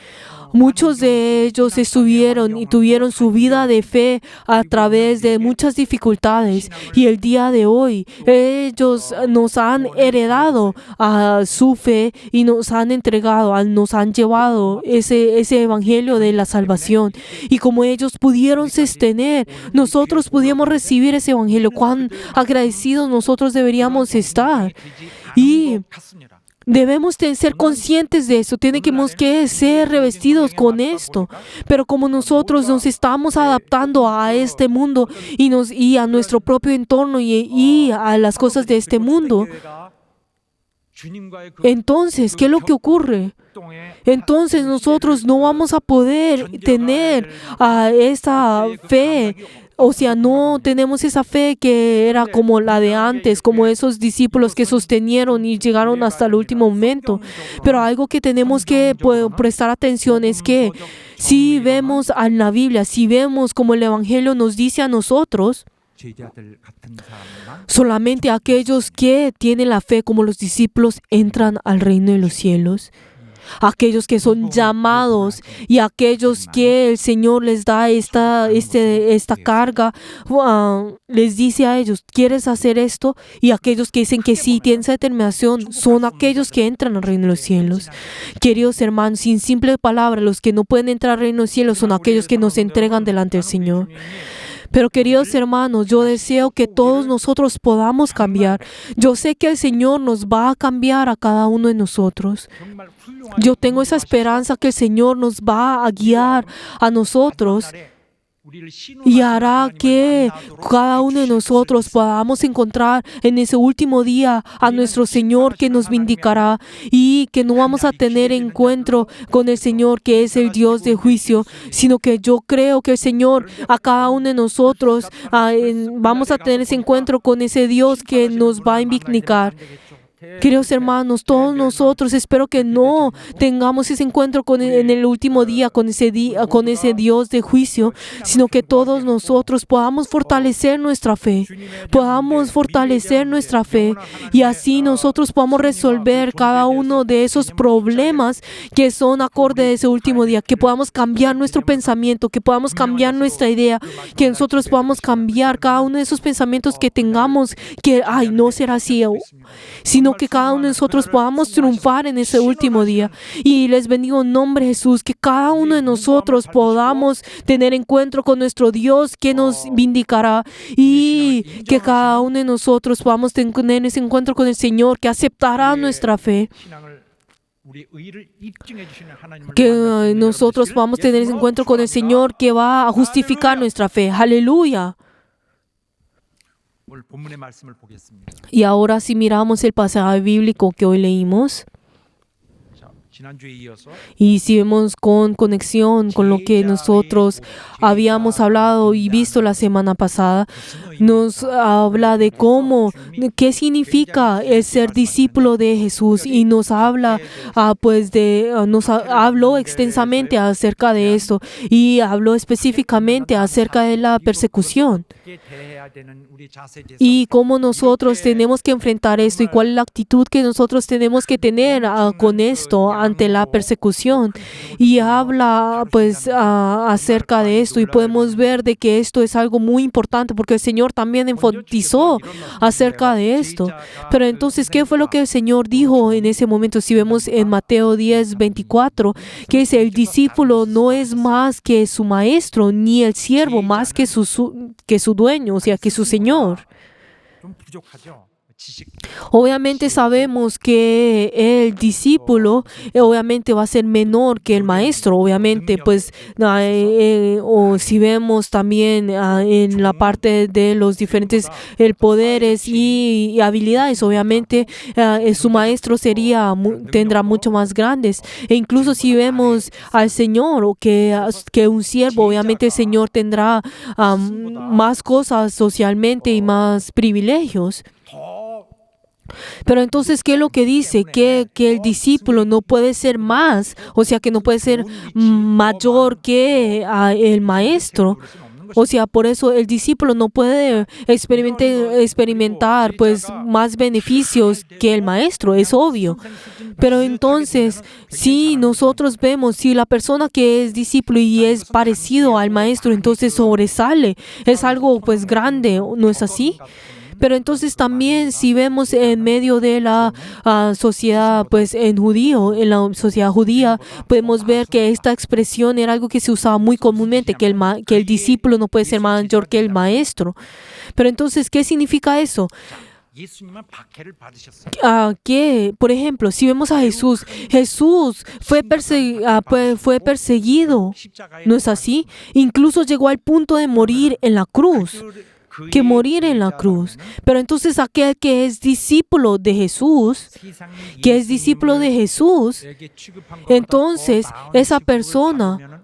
muchos de ellos estuvieron y tuvieron su vida de fe a través de muchas dificultades. Y el día de hoy, ellos nos han heredado a su fe y nos han entregado, nos han llevado ese evangelio de la salvación. Y como ellos pudieron sostener, nosotros pudimos recibir ese evangelio. Cuán agradecidos nosotros deberíamos estar. Y debemos ser conscientes de eso, tenemos que ser revestidos con esto. Pero como nosotros nos estamos adaptando a este mundo y a nuestro propio entorno y a las cosas de este mundo, entonces, ¿qué es lo que ocurre? Entonces nosotros no vamos a poder tener esa fe. O sea, no tenemos esa fe que era como la de antes, como esos discípulos que sostenieron y llegaron hasta el último momento. Pero algo que tenemos que prestar atención es que si vemos en la Biblia, si vemos como el Evangelio nos dice a nosotros, solamente aquellos que tienen la fe como los discípulos entran al reino de los cielos. Aquellos que son llamados y aquellos que el Señor les da esta carga, les dice a ellos, ¿quieres hacer esto? Y aquellos que dicen que sí, tienen esa determinación, son aquellos que entran al reino de los cielos. Queridos hermanos, sin simple palabra, los que no pueden entrar al reino de los cielos son aquellos que nos entregan delante del Señor. Pero queridos hermanos, yo deseo que todos nosotros podamos cambiar. Yo sé que el Señor nos va a cambiar a cada uno de nosotros. Yo tengo esa esperanza que el Señor nos va a guiar a nosotros y hará que cada uno de nosotros podamos encontrar en ese último día a nuestro Señor que nos vindicará y que no vamos a tener encuentro con el Señor que es el Dios de juicio, sino que yo creo que el Señor a cada uno de nosotros vamos a tener ese encuentro con ese Dios que nos va a vindicar. Queridos hermanos, todos nosotros espero que no tengamos ese encuentro en el último día con ese Dios de juicio, sino que todos nosotros podamos fortalecer nuestra fe, y así nosotros podamos resolver cada uno de esos problemas que son acorde de ese último día, que podamos cambiar nuestro pensamiento, que podamos cambiar nuestra idea, que nosotros podamos cambiar cada uno de esos pensamientos que tengamos, que no será así, sino que cada uno de nosotros podamos triunfar en ese último día. Y les bendigo en nombre de Jesús, que cada uno de nosotros podamos tener encuentro con nuestro Dios que nos vindicará y que cada uno de nosotros podamos tener ese encuentro con el Señor que aceptará nuestra fe. Que nosotros podamos tener ese encuentro con el Señor que va a justificar nuestra fe. Aleluya. 오늘 본문의 말씀을 보겠습니다. Y ahora si miramos el pasaje bíblico que hoy leímos, 자, 지난주에 이어서 y si vemos con conexión con lo que nosotros habíamos hablado y visto la semana pasada, nos habla de cómo, qué significa el ser discípulo de Jesús y nos habla, habló extensamente acerca de esto y habló específicamente acerca de la persecución 어떻게 대해야 되는 우리 자세에 대해서 y cómo nosotros tenemos que enfrentar esto y cuál es la actitud que nosotros tenemos que tener con esto ante la persecución. Y habla acerca de esto y podemos ver de que esto es algo muy importante porque el Señor también enfatizó acerca de esto. Pero entonces, ¿qué fue lo que el Señor dijo en ese momento? Si vemos en Mateo 10:24, que dice, el discípulo no es más que su maestro, ni el siervo más que su dueño, o sea, que su Señor. 좀 부족하죠. 지식 Obviamente sabemos que el discípulo obviamente va a ser menor que el maestro, obviamente o si vemos también en la parte de los diferentes poderes y habilidades, obviamente su maestro tendrá mucho más grandes. E incluso si vemos al Señor o que un siervo, obviamente el Señor tendrá más cosas socialmente y más privilegios. 더 Pero entonces, ¿qué es lo que dice? Que el discípulo no puede ser más, o sea, que no puede ser mayor que el maestro. O sea, por eso el discípulo no puede experimentar más beneficios que el maestro, es obvio. Pero entonces, si nosotros vemos, si la persona que es discípulo y es parecido al maestro, entonces sobresale, es algo grande, ¿no es así? Pero entonces también si vemos en medio de la sociedad, en la sociedad judía, podemos ver que esta expresión era algo que se usaba muy comúnmente, que el discípulo no puede ser mayor que el maestro. Pero entonces, ¿qué significa eso? 예수님은 박해를 받으셨어요. Que, por ejemplo, si vemos a Jesús fue perseguido, ¿no es así? Incluso llegó al punto de morir en la cruz. Que morir en la cruz. Pero entonces aquel que es discípulo de Jesús, entonces esa persona,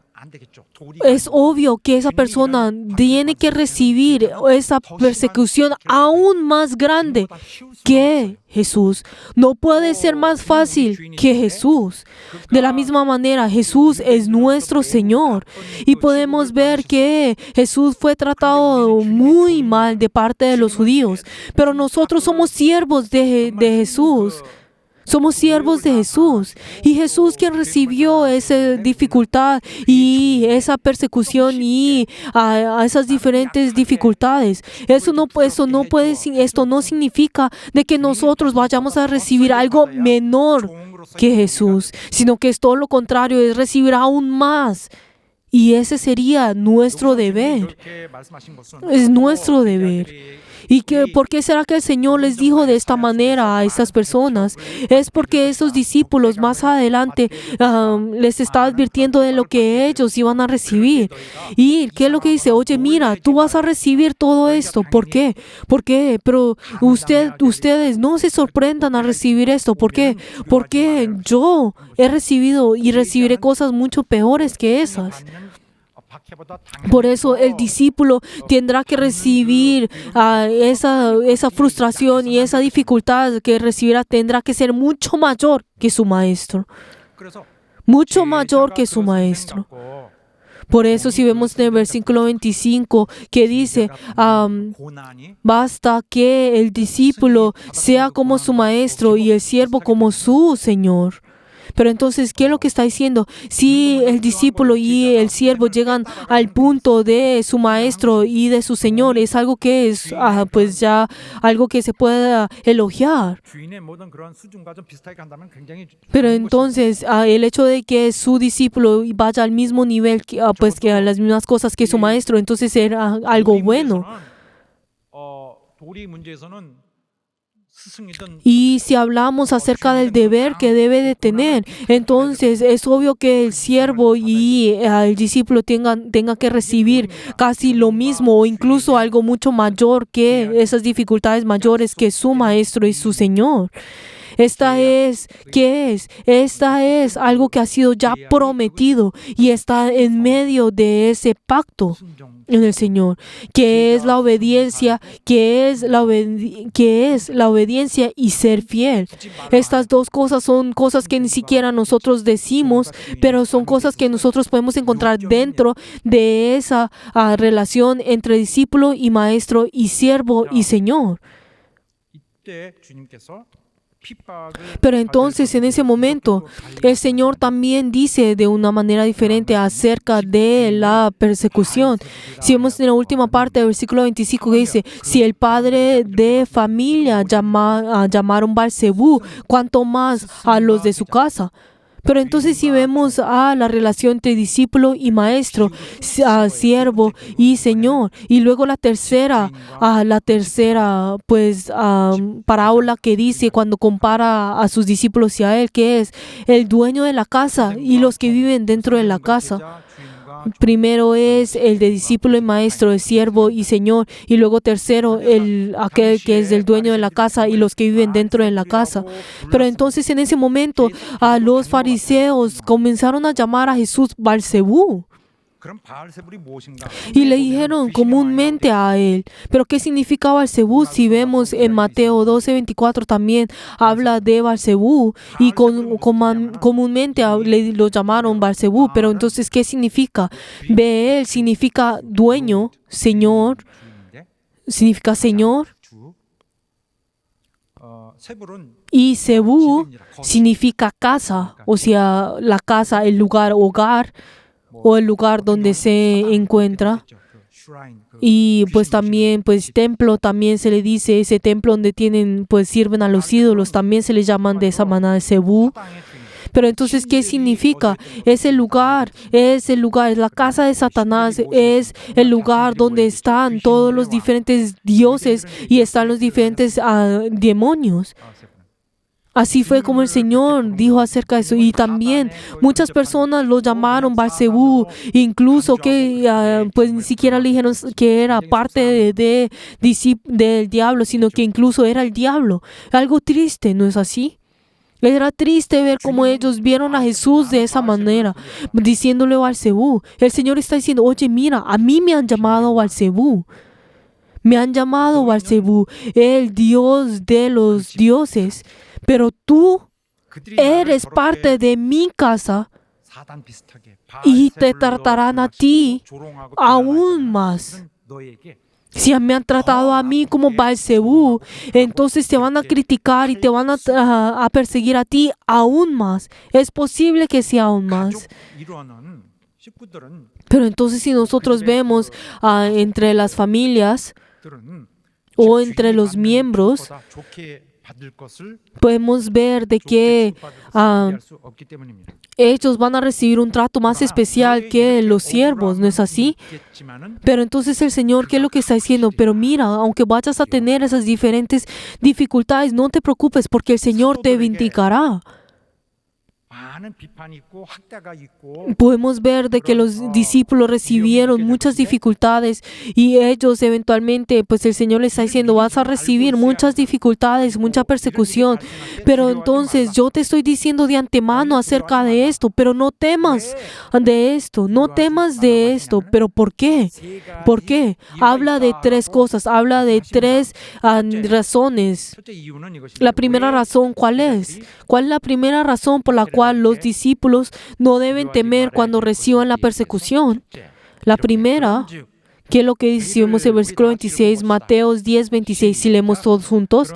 es obvio que esa persona tiene que recibir esa persecución aún más grande que Jesús. No puede ser más fácil que Jesús. De la misma manera, Jesús es nuestro Señor. Y podemos ver que Jesús fue tratado muy mal de parte de los judíos. Pero nosotros somos siervos de Jesús. Somos siervos de Jesús. Y Jesús quien recibió esa dificultad y esa persecución y a esas diferentes dificultades. Esto no significa de que nosotros vayamos a recibir algo menor que Jesús, sino que es todo lo contrario, es recibir aún más. Y ese sería nuestro deber. Es nuestro deber. ¿Y por qué será que el Señor les dijo de esta manera a estas personas? Es porque esos discípulos más adelante les está advirtiendo de lo que ellos iban a recibir. ¿Y qué es lo que dice? Oye, mira, tú vas a recibir todo esto. ¿Por qué? ¿Por qué? Pero ustedes no se sorprendan a recibir esto. ¿Por qué? Porque yo he recibido y recibiré cosas mucho peores que esas. Por eso el discípulo tendrá que recibir esa frustración y esa dificultad que recibirá tendrá que ser mucho mayor que su maestro. Mucho mayor que su maestro. Por eso si vemos en el versículo 25 que dice, basta que el discípulo sea como su maestro y el siervo como su Señor. Pero entonces, ¿qué es lo que está diciendo? Si el discípulo y el siervo llegan al punto de su maestro y de su Señor, es algo que es ya algo que se puede elogiar. Pero entonces, el hecho de que su discípulo vaya al mismo nivel, que a las mismas cosas que su maestro, entonces era algo bueno. Y si hablamos acerca del deber que debe de tener, entonces es obvio que el siervo y el discípulo tenga que recibir casi lo mismo o incluso algo mucho mayor que esas dificultades mayores que su maestro y su Señor. ¿Qué es? Esta es algo que ha sido ya prometido y está en medio de ese pacto en el Señor, que es la obediencia, que es la obediencia y ser fiel. Estas dos cosas son cosas que ni siquiera nosotros decimos, pero son cosas que nosotros podemos encontrar dentro de esa relación entre discípulo y maestro y siervo y Señor. Pero entonces en ese momento el Señor también dice de una manera diferente acerca de la persecución. Si vemos en la última parte del versículo 25 que dice, si el padre de familia llamaron Baal-Zebú, ¿cuánto más a los de su casa? Pero entonces si vemos a la relación entre discípulo y maestro, siervo y Señor, y luego la tercera parábola que dice cuando compara a sus discípulos y a él, que es el dueño de la casa y los que viven dentro de la casa. Primero es el de discípulo y maestro, el siervo y Señor, y luego tercero aquel que es el dueño de la casa y los que viven dentro de la casa. Pero entonces en ese momento los fariseos comenzaron a llamar a Jesús Baal-Zebú. Y le dijeron comúnmente a él. ¿Pero qué significa Baal-Zebú? Si vemos en Mateo 12:24 también habla de Baal-Zebú y comúnmente lo llamaron Baal-Zebú. Pero entonces, ¿qué significa? Beel significa dueño, señor, significa señor. Y Zebú significa casa, o sea, la casa, el lugar, hogar, o el lugar donde se encuentra. Y pues también, pues templo también se le dice, ese templo donde sirven a los ídolos, también se le llaman de esa manera de Zebú. Pero entonces, ¿qué significa? Es el lugar, es la casa de Satanás, es el lugar donde están todos los diferentes dioses y están los diferentes demonios. Así fue como el Señor dijo acerca de eso. Y también muchas personas lo llamaron Baal-Zebú, incluso que pues ni siquiera le dijeron que era parte del diablo, sino que incluso era el diablo. Algo triste, ¿no es así? Era triste ver cómo ellos vieron a Jesús de esa manera, diciéndole Baal-Zebú. El Señor está diciendo, oye, mira, a mí me han llamado Baal-Zebú. Me han llamado Baal-Zebú, el Dios de los dioses. Pero tú eres parte de mi casa y te tratarán a ti aún más. Si me han tratado a mí como Baal-Zebú, entonces te van a criticar y te van a perseguir a ti aún más. Es posible que sea aún más. Pero entonces si nosotros vemos entre las familias o entre los miembros, podemos ver de que ellos van a recibir un trato más especial que los siervos, ¿no es así? Pero entonces el Señor, ¿qué es lo que está diciendo? Pero mira, aunque vayas a tener esas diferentes dificultades, no te preocupes porque el Señor te vindicará. Podemos ver de que los discípulos recibieron muchas dificultades y ellos eventualmente, pues el Señor les está diciendo, vas a recibir muchas dificultades, mucha persecución, pero entonces yo te estoy diciendo de antemano acerca de esto, pero no temas de esto, no temas de esto. ¿Pero por qué? ¿Por qué? Habla de tres cosas, habla de tres razones. La primera razón, ¿cuál es? ¿Cuál es la primera razón por la cual los discípulos no deben temer cuando reciban la persecución? La primera, ¿qué es lo que decimos en el versículo 26, Mateo 10:26, si leemos todos juntos?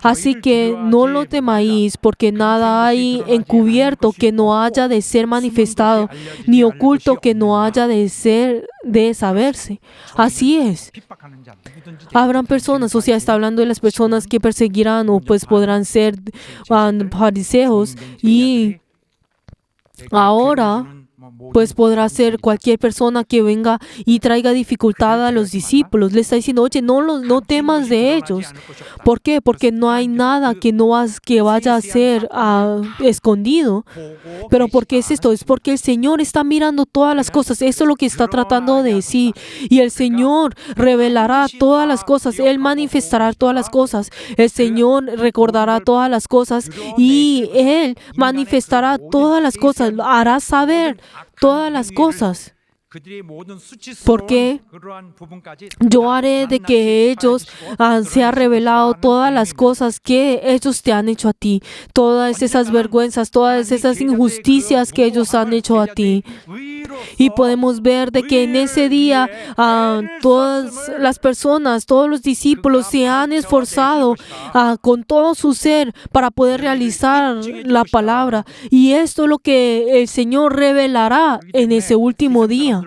Así que no lo temáis, porque nada hay encubierto que no haya de ser manifestado, ni oculto que no haya de saberse. Así es. Habrán personas, o sea, está hablando de las personas que perseguirán o pues podrán ser fariseos y ahora pues podrá ser cualquier persona que venga y traiga dificultad a los discípulos. Le está diciendo, oye, no temas de ellos. ¿Por qué? Porque no hay nada que vaya a ser escondido. Pero ¿por qué es esto? Es porque el Señor está mirando todas las cosas. Eso es lo que está tratando de decir. Y el Señor revelará todas las cosas. Él manifestará todas las cosas. El Señor recordará todas las cosas. Y Él manifestará todas las cosas. Hará saber todas las cosas. Porque yo haré de que ellos sean revelado todas las cosas que ellos te han hecho a ti, todas esas vergüenzas, todas esas injusticias que ellos han hecho a ti. Y podemos ver de que en ese día todas las personas, todos los discípulos se han esforzado con todo su ser para poder realizar la palabra. Y esto es lo que el Señor revelará en ese último día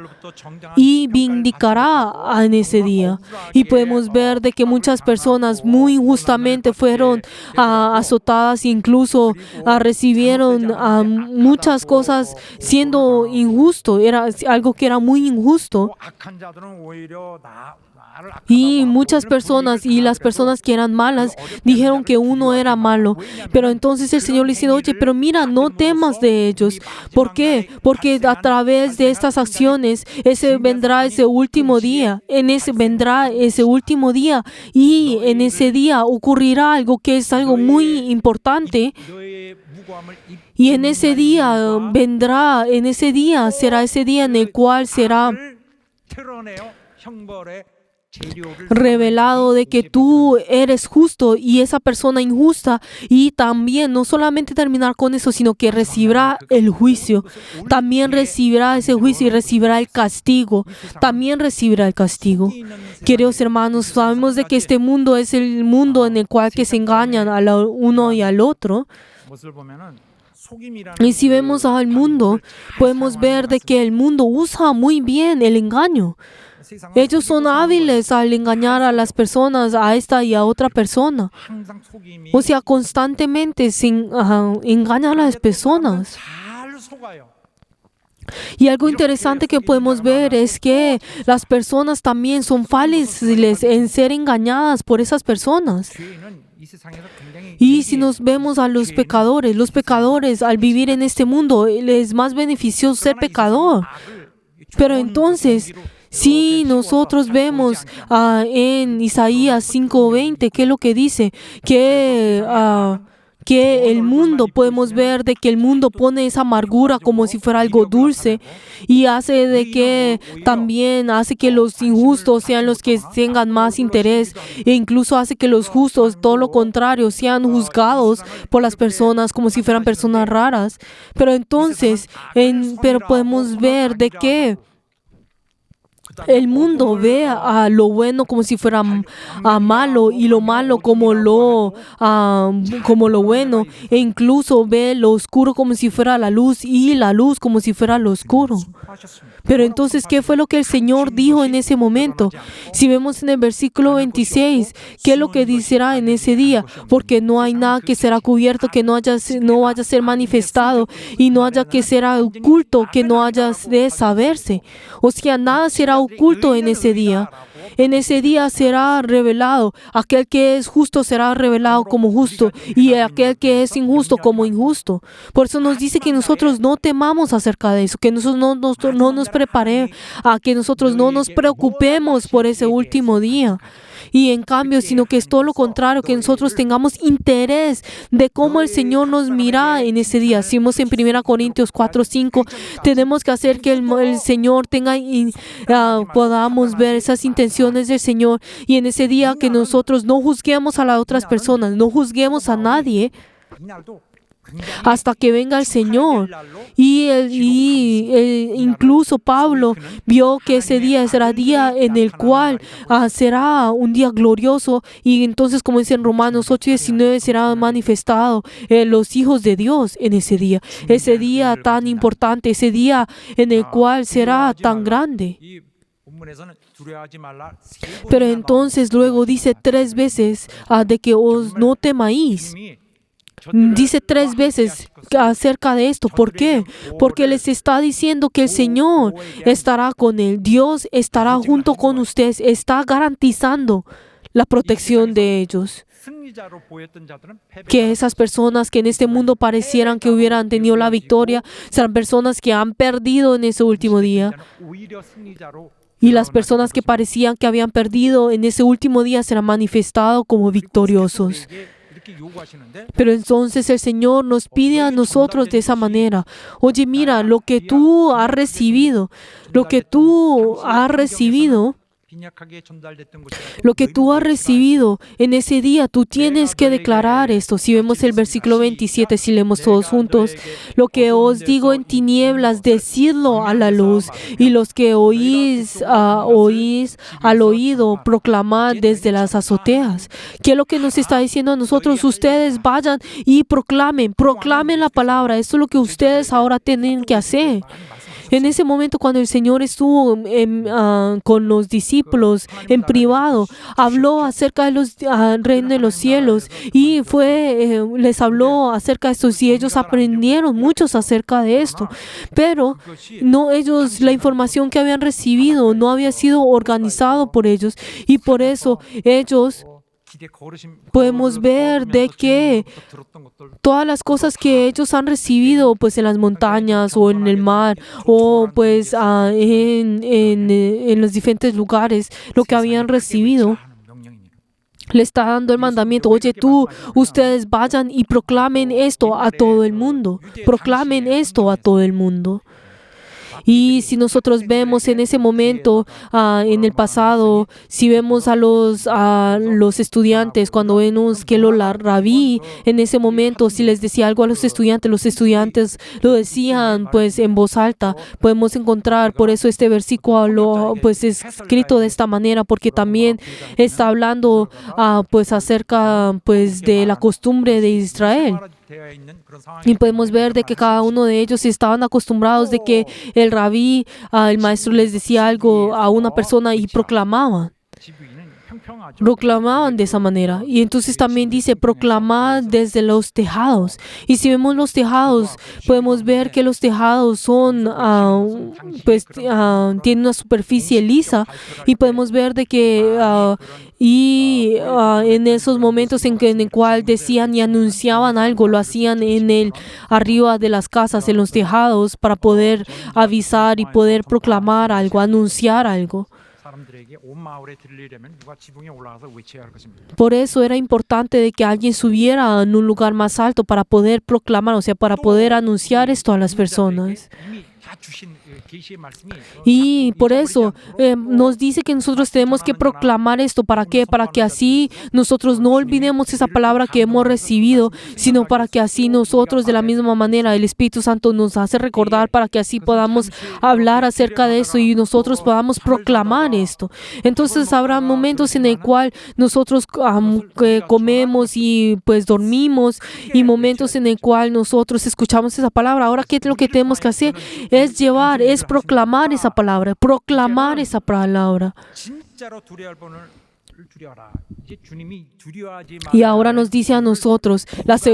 y vindicará en ese día. Y podemos ver de que muchas personas muy injustamente fueron azotadas, incluso recibieron muchas cosas siendo injusto. Era algo que era muy injusto. Y muchas personas y las personas que eran malas dijeron que uno era malo. Pero entonces el Señor le dice, oye, pero mira, no temas de ellos. ¿Por qué? Porque a través de estas acciones vendrá ese último día. Vendrá ese último día. Y en ese día ocurrirá algo que es algo muy importante. Y en ese día será ese día en el cual será revelado de que tú eres justo y esa persona injusta, y también no solamente terminar con eso, sino que recibirá el juicio, también recibirá ese juicio y recibirá el castigo, también recibirá el castigo. Queridos hermanos, sabemos de que este mundo es el mundo en el cual que se engañan al uno y al otro. Y si vemos al mundo, podemos ver de que el mundo usa muy bien el engaño. Ellos son hábiles al engañar a las personas, a esta y a otra persona. O sea, constantemente engañan a las personas. Y algo interesante que podemos ver es que las personas también son fáciles en ser engañadas por esas personas. Y si nos vemos a los pecadores al vivir en este mundo, les es más beneficioso ser pecador. Pero entonces, si nosotros vemos en Isaías 5:20, ¿qué es lo que dice? Que el mundo, podemos ver de que el mundo pone esa amargura como si fuera algo dulce, y también hace que los injustos sean los que tengan más interés, e incluso hace que los justos, todo lo contrario, sean juzgados por las personas como si fueran personas raras. Pero entonces, pero podemos ver de que el mundo ve a lo bueno como si fuera malo, y lo malo como lo bueno, e incluso ve lo oscuro como si fuera la luz, y la luz como si fuera lo oscuro. Pero entonces, ¿qué fue lo que el Señor dijo en ese momento? Si vemos en el versículo 26, ¿qué es lo que dirá en ese día? Porque no hay nada que será cubierto que no vaya a ser manifestado, y no haya que será oculto que no haya de saberse. O sea, nada será oculto en ese día. En ese día será revelado. Aquel que es justo será revelado como justo, y aquel que es injusto como injusto. Por eso nos dice que nosotros no temamos acerca de eso, que nosotros no nos preparemos, que nosotros no nos preocupemos por ese último día. Y en cambio, sino que es todo lo contrario, que nosotros tengamos interés de cómo el Señor nos mira en ese día. Si vemos en 1 Corintios 4:5, tenemos que hacer que el Señor tenga podamos ver esas intenciones del Señor, y en ese día que nosotros no juzguemos a las otras personas, no juzguemos a nadie hasta que venga el Señor. Y incluso Pablo vio que ese día será día en el cual será un día glorioso, y entonces, como dice en Romanos 8:19, será manifestado los hijos de Dios en ese día tan importante, ese día en el cual será tan grande. Pero entonces luego dice 3 veces de que os no temáis. Dice 3 veces acerca de esto. ¿Por qué? Porque les está diciendo que el Señor estará con él. Dios estará junto con ustedes. Está garantizando la protección de ellos. 승리자로 보였던 자들은 Que esas personas que en este mundo parecieran que hubieran tenido la victoria serán personas que han perdido en ese último día. 오히려 승리자로 Y las personas que parecían que habían perdido en ese último día serán manifestados como victoriosos. 이렇게 요구하시는데 Pero entonces el Señor nos pide a nosotros de esa manera. Oye, mira, lo que tú has recibido, 빈약하게 전달됐던 것이라 lo que tú has recibido en ese día, tú tienes que declarar esto. Si vemos el versículo 27, si leemos todos juntos, lo que os digo en tinieblas, decidlo a la luz, y los que oís al oído, proclamad desde las azoteas. ¿Qué es lo que nos está diciendo a nosotros? Ustedes vayan y proclamen la palabra. Esto es lo que ustedes ahora tienen que hacer. En ese momento, cuando el Señor estuvo con los discípulos en privado, habló acerca de los reinos de los cielos y les habló acerca de esto, y ellos aprendieron muchos acerca de esto. Pero la información que habían recibido no había sido organizado por ellos, y por eso ellos podemos ver de que todas las cosas que ellos han recibido pues en las montañas o en el mar o pues en los diferentes lugares, lo que habían recibido, le está dando el mandamiento. Oye, ustedes vayan y proclamen esto a todo el mundo. Proclamen esto a todo el mundo. Y si nosotros vemos en ese momento, en el pasado, si vemos a los estudiantes, cuando vemos que la rabí, en ese momento, si les decía algo a los estudiantes lo decían pues en voz alta. Podemos encontrar, por eso este versículo pues es escrito de esta manera, porque también está hablando pues acerca pues de la costumbre de Israel. Y podemos ver de que cada uno de ellos estaban acostumbrados de que el rabí, el maestro, les decía algo a una persona y proclamaban de esa manera. Y entonces también dice proclamar desde los tejados. Y si vemos los tejados, podemos ver que los tejados son tienen una superficie lisa, y podemos ver de que en esos momentos en el cual decían y anunciaban algo, lo hacían arriba de las casas, en los tejados, para poder avisar y poder proclamar algo, anunciar algo. Por eso era importante de que alguien subiera en un lugar más alto para poder proclamar, o sea, para poder anunciar esto a las personas. Y por eso nos dice que nosotros tenemos que proclamar esto. ¿Para qué? Para que así nosotros no olvidemos esa palabra que hemos recibido, sino para que así nosotros, de la misma manera, el Espíritu Santo nos hace recordar, para que así podamos hablar acerca de esto y nosotros podamos proclamar esto. Entonces habrá momentos en el cual nosotros comemos y pues dormimos, y momentos en el cual nosotros escuchamos esa palabra. Ahora, ¿qué es lo que tenemos que hacer? Es proclamar esa palabra, 진짜로 두려워할 분을 두려워하라. 이제 주님이 두려워하지 Y ahora nos dice a nosotros,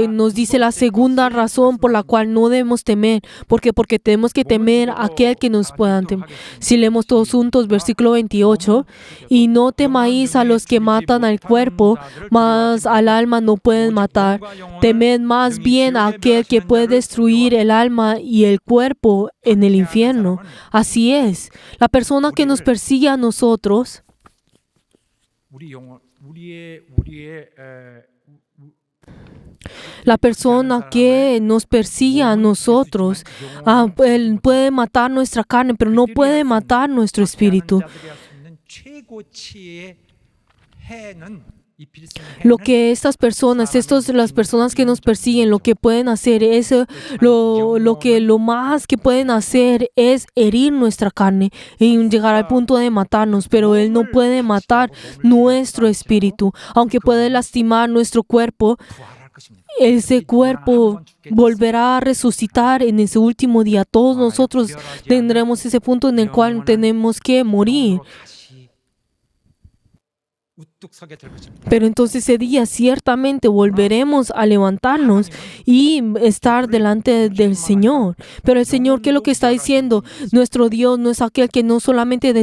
nos dice la segunda razón por la cual no debemos temer. Porque tenemos que temer a aquel que nos puedan temer. Si leemos todos juntos, versículo 28, y no temáis a los que matan al cuerpo, mas al alma no pueden matar. Temed más bien a aquel que puede destruir el alma y el cuerpo en el infierno. Así es, la persona que nos persigue a nosotros, la persona que nos persigue a nosotros, él puede matar nuestra carne, pero no puede matar nuestro espíritu. Lo que estas personas, las personas que nos persiguen, lo que pueden hacer es, lo más que pueden hacer es herir nuestra carne y llegar al punto de matarnos, pero Él no puede matar nuestro espíritu. Aunque puede lastimar nuestro cuerpo, ese cuerpo volverá a resucitar en ese último día. Todos nosotros tendremos ese punto en el cual tenemos que morir. 우뚝 서게 될 것입니다. Pero entonces ese día ciertamente volveremos a levantarnos y estar delante del Señor. Pero el Señor, ¿qué es lo que está diciendo? Nuestro Dios no es aquel que no solamente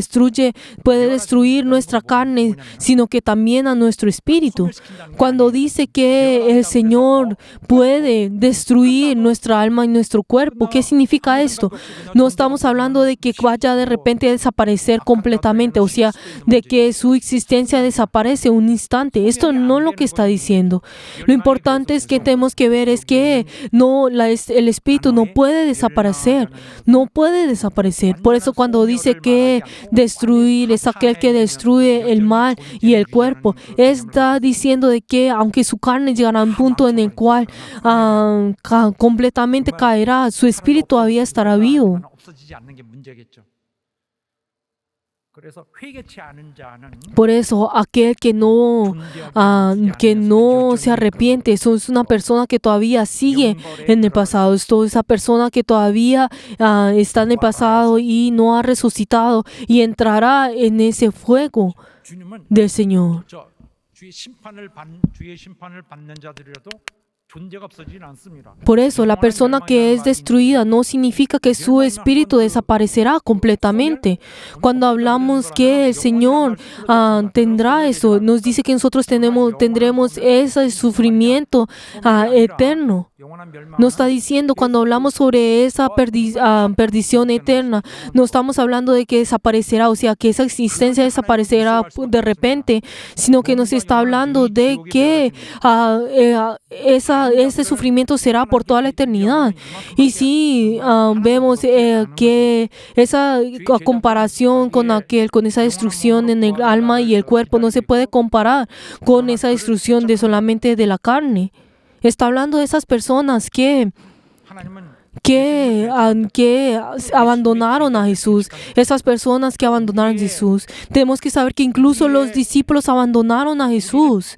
puede destruir nuestra carne, sino que también a nuestro espíritu. Cuando dice que el Señor puede destruir nuestra alma y nuestro cuerpo, ¿qué significa esto? No estamos hablando de que vaya de repente a desaparecer completamente, o sea, de que su existencia desaparece un instante. Esto no es lo que está diciendo. Lo importante es que tenemos que ver es que el espíritu no puede desaparecer. No puede desaparecer. Por eso cuando dice que destruir es aquel que destruye el mal y el cuerpo, está diciendo de que aunque su carne llegará a un punto en el cual completamente caerá, su espíritu todavía estará vivo. 없어지지 않는 게 문제겠죠. 그래서 회개치 않은 자는 Por eso, aquel que no se arrepiente, eso es una persona que todavía sigue en el pasado. Esto es esa persona que todavía está en el pasado y no ha resucitado y entrará en ese fuego 주님은 del Señor. 주의 심판을 받는 자들이라도 존재가 없어지진 않습니다. Por eso, la persona que es destruida no significa que su espíritu desaparecerá completamente. Cuando hablamos que el Señor tendrá eso, nos dice que nosotros tendremos ese sufrimiento eterno. No está diciendo cuando hablamos sobre esa perdición eterna, no estamos hablando de que desaparecerá, o sea, que esa existencia desaparecerá de repente, sino que nos está hablando de que ese sufrimiento será por toda la eternidad. Y si vemos que esa comparación con esa destrucción en el alma y el cuerpo no se puede comparar con esa destrucción solamente de la carne. Está hablando de esas personas que abandonaron a Jesús, esas personas que abandonaron a Jesús. Tenemos que saber que incluso los discípulos abandonaron a Jesús.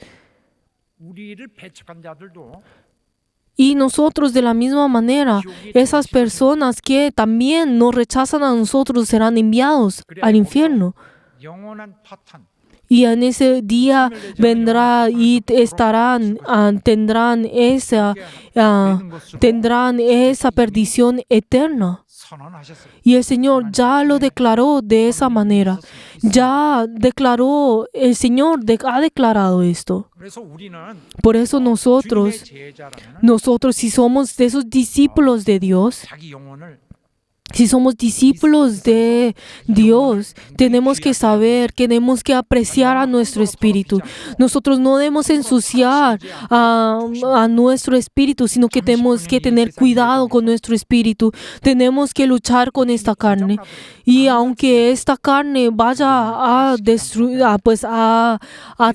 우리를 배척한 자들도 Y nosotros de la misma manera, esas personas que también nos rechazan a nosotros serán enviados al infierno. 영원한 파탄 Y en ese día vendrá y tendrán esa perdición eterna. 선언하셨습니다. Y el Señor ya lo declaró de esa manera. El Señor ha declarado esto. 그래서 우리는 Por eso nosotros, si somos de esos discípulos de Dios, 자기 영혼을 si somos discípulos de Dios, tenemos que saber, tenemos que apreciar a nuestro espíritu. Nosotros no debemos ensuciar a nuestro espíritu, sino que tenemos que tener cuidado con nuestro espíritu. Tenemos que luchar con esta carne. Y aunque esta carne vaya a destruir, a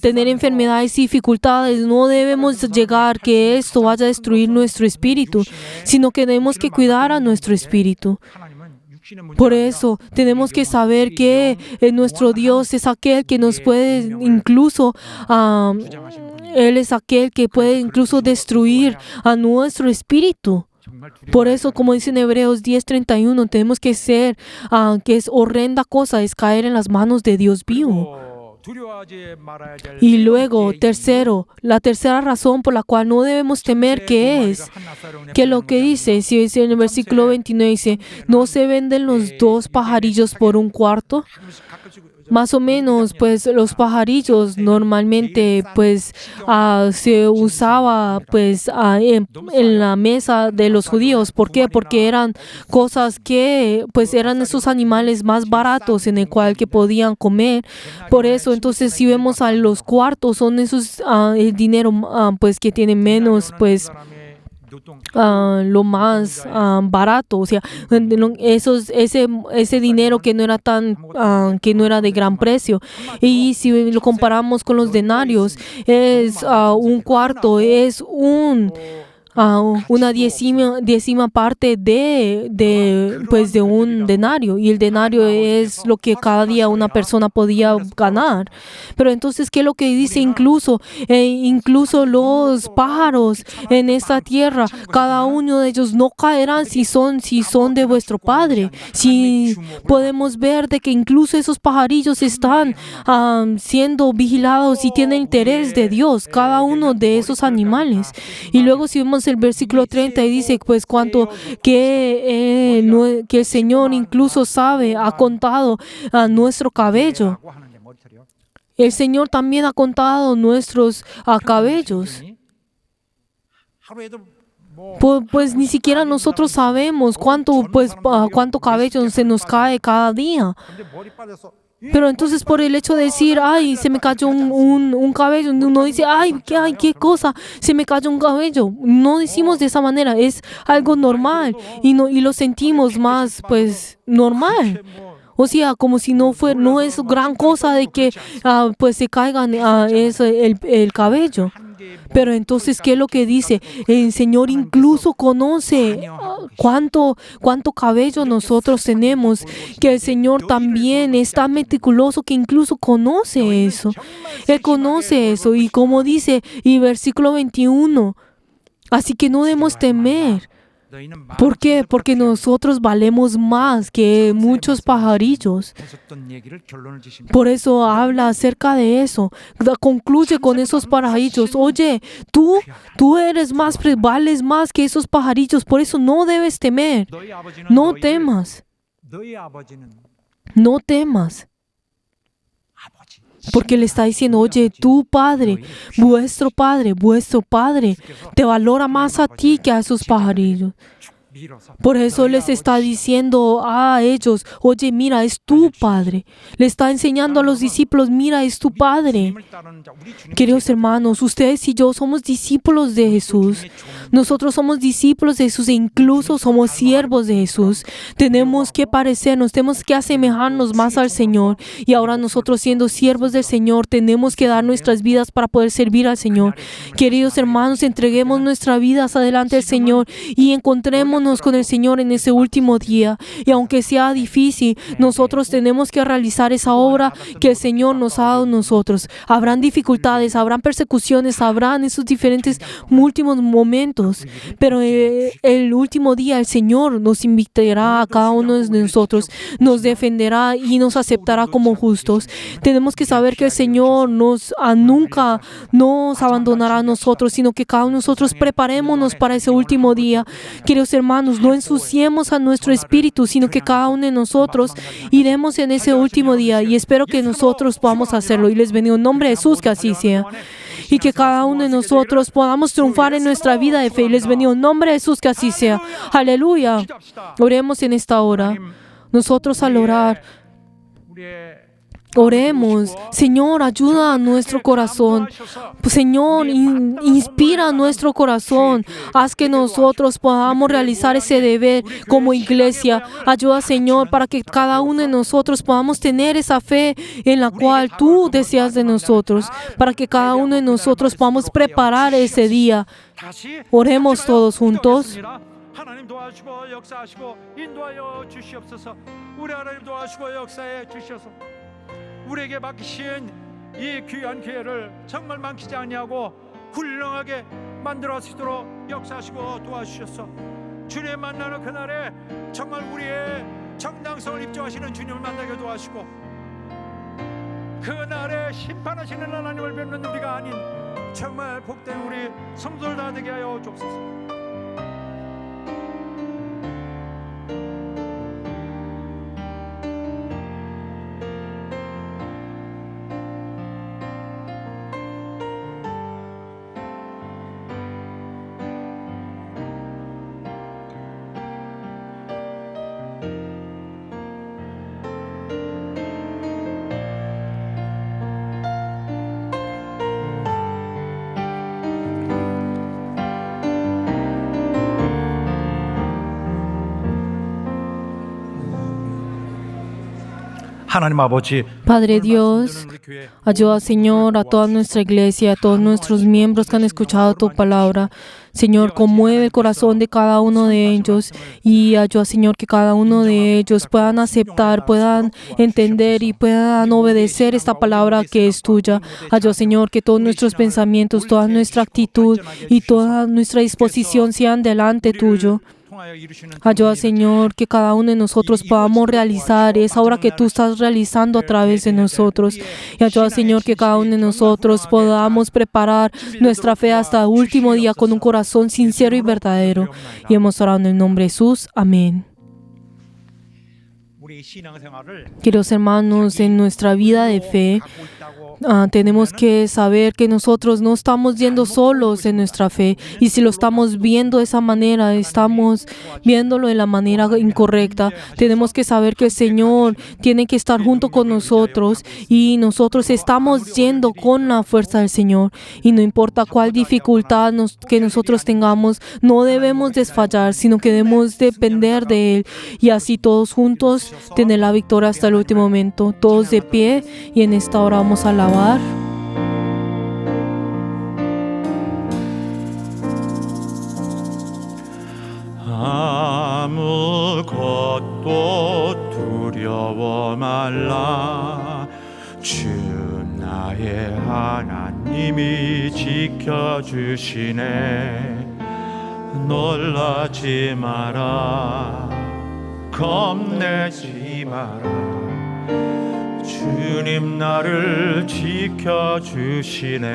tener enfermedades y dificultades, no debemos llegar que esto vaya a destruir nuestro espíritu, sino que tenemos que cuidar a nuestro espíritu. Por eso tenemos que saber que nuestro Dios es aquel que nos puede incluso, Él es aquel que puede incluso destruir a nuestro espíritu. Por eso, como dice en Hebreos 10:31, tenemos que ser, que es horrenda cosa, es caer en las manos de Dios vivo. Y luego, la tercera razón por la cual no debemos temer, que lo que dice, si dice en el versículo 29, dice, ¿no se venden los 2 pajarillos por un cuarto? Más o menos, pues los pajarillos normalmente se usaba en la mesa de los judíos. ¿Por qué? Porque eran cosas que eran esos animales más baratos en el cual que podían comer. Por eso, entonces, si vemos a los cuartos, son esos el dinero que tiene menos lo más barato, o sea, ese dinero que no era de gran precio. Y si lo comparamos con los denarios, un cuarto es una décima parte de un denario, y el denario es lo que cada día una persona podía ganar. Pero entonces, ¿qué es lo que dice? Incluso los pájaros en esta tierra, cada uno de ellos no caerán si son de vuestro Padre. Si podemos ver de que incluso esos pajarillos están siendo vigilados y tienen interés de Dios, cada uno de esos animales. Y luego si vemos el versículo 30 y dice, pues que el Señor incluso sabe, ha contado nuestro cabello. 라고 하는데 머리털이요. El Señor también ha contado nuestros cabellos. 하루에도 뭐 Pues ni siquiera nosotros sabemos cuánto cabello se nos cae cada día. 근데 머리 빠져서 Pero entonces por el hecho de decir, ay, se me cayó un cabello, uno dice, ay, qué cosa, se me cayó un cabello. No decimos de esa manera, es algo normal y lo sentimos más, pues, normal. O sea, como si no es gran cosa de que pues se caigan el cabello. Pero entonces, ¿qué es lo que dice? El Señor incluso conoce cuánto cabello nosotros tenemos, que el Señor también está meticuloso, que incluso conoce eso. Él conoce eso, y como dice, y versículo 21, así que no debemos temer. ¿Por qué? Porque nosotros valemos más que muchos pajarillos. Por eso habla acerca de eso. Concluye con esos pajarillos. Oye, tú vales más que esos pajarillos. Por eso no debes temer. No temas. No temas. Porque le está diciendo, oye, tu Padre, vuestro Padre, te valora más a ti que a esos pajarillos. Por eso les está diciendo a ellos, oye, mira, es tu Padre. Le está enseñando a los discípulos, mira, es tu Padre. Queridos hermanos, ustedes y yo somos discípulos de Jesús. Nosotros somos discípulos de Jesús e incluso somos siervos de Jesús. Tenemos que parecernos, tenemos que asemejarnos más al Señor. Y ahora nosotros, siendo siervos del Señor, tenemos que dar nuestras vidas para poder servir al Señor. Queridos hermanos, entreguemos nuestras vidas adelante al Señor y encontrémonos con el Señor en ese último día. Y aunque sea difícil, nosotros tenemos que realizar esa obra que el Señor nos ha dado a nosotros. Habrán dificultades, habrán persecuciones, habrán esos diferentes últimos momentos. Pero el último día el Señor nos invitará a cada uno de nosotros, nos defenderá y nos aceptará como justos. Tenemos que saber que el Señor nunca nos abandonará a nosotros, sino que cada uno de nosotros preparémonos para ese último día. Queridos hermanos, no ensuciemos a nuestro espíritu, sino que cada uno de nosotros iremos en ese último día, y espero que nosotros podamos hacerlo. Y les bendigo en nombre de Jesús, que así sea. Y que cada uno de nosotros podamos triunfar en nuestra vida de fe. Y les bendigo en nombre de Jesús, que así sea. Aleluya. Oremos en esta hora. Nosotros al orar, oremos. Señor, ayuda a nuestro corazón. Señor, inspira nuestro corazón. Haz que nosotros podamos realizar ese deber como iglesia. Ayuda, Señor, para que cada uno de nosotros podamos tener esa fe en la cual tú deseas de nosotros. Para que cada uno de nosotros podamos preparar ese día. Oremos todos juntos. 하나님 도와주시고 역사하시고 인도하여 주시옵소서. 우리 하나님 도와주시고 역사해 주시옵소서. 우리에게 맡기신 이 귀한 기회를 정말 망치지 아니하고 훌륭하게 만들어 수 있도록 역사하시고 도와주셔서 주님 만나는 그날에 정말 우리의 정당성을 입증하시는 주님을 만나게 도와주시고 그날에 심판하시는 하나님을 뵙는 우리가 아닌 정말 복된 우리 성도들 다 되게 하여 주옵소서. 하나님 아버지, Padre Dios, ayuda, Señor, a toda nuestra iglesia, a todos nuestros miembros que han escuchado tu palabra. Señor, conmueve el corazón de cada uno de ellos y ayuda, Señor, que cada uno de ellos puedan aceptar, puedan entender y puedan obedecer esta palabra que es tuya. Ayuda, Señor, que todos nuestros pensamientos, toda nuestra actitud y toda nuestra disposición sean delante tuyo. Ayuda, Señor, que cada uno de nosotros podamos realizar esa obra que tú estás realizando a través de nosotros. Y ayuda, Señor, que cada uno de nosotros podamos preparar nuestra fe hasta el último día con un corazón sincero y verdadero. Y hemos orado en el nombre de Jesús. Amén. Queridos hermanos, en nuestra vida de fe, tenemos que saber que nosotros no estamos yendo solos en nuestra fe, y si lo estamos viendo de esa manera, estamos viéndolo de la manera incorrecta. Tenemos que saber que el Señor tiene que estar junto con nosotros y nosotros estamos yendo con la fuerza del Señor, y no importa cuál dificultad que nosotros tengamos, no debemos desfallar, sino que debemos depender de Él, y así todos juntos tener la victoria hasta el último momento. Todos de pie, y en esta hora vamos a alabar. 아무것도 두려워 말라. 주 나의 하나님이 지켜주시네. 놀라지 마라. 겁내지 마라. 주님 나를 지켜주시네.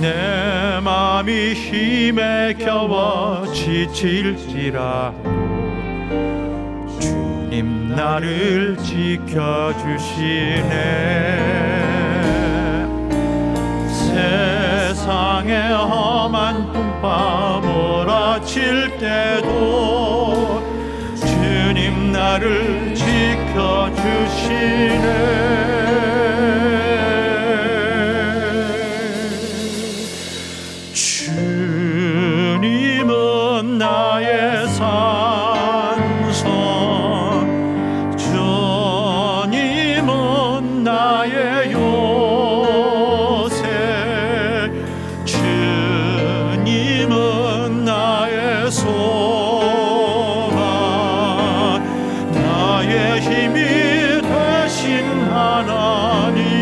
내 맘이 힘에 겨워 지칠지라도 주님 나를 지켜주시네. 세상의 험한 풍파 몰아칠 때도 주님 나를 지켜주시네. 주님은 나의 산성, 주님은 나의 요새, 주님은 나의 소망, 나의 힘이 되신 하나님.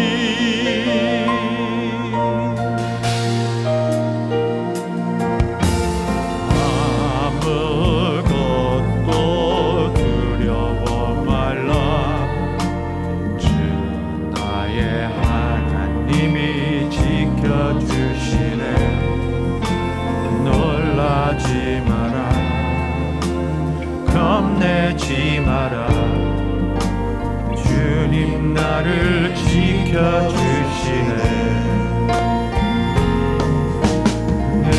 아무것도 두려워 말라. 주 나의 하나님이 지켜주시네. 놀라지 마라. 겁내지 마라. 주님 나를 지켜주시네. 내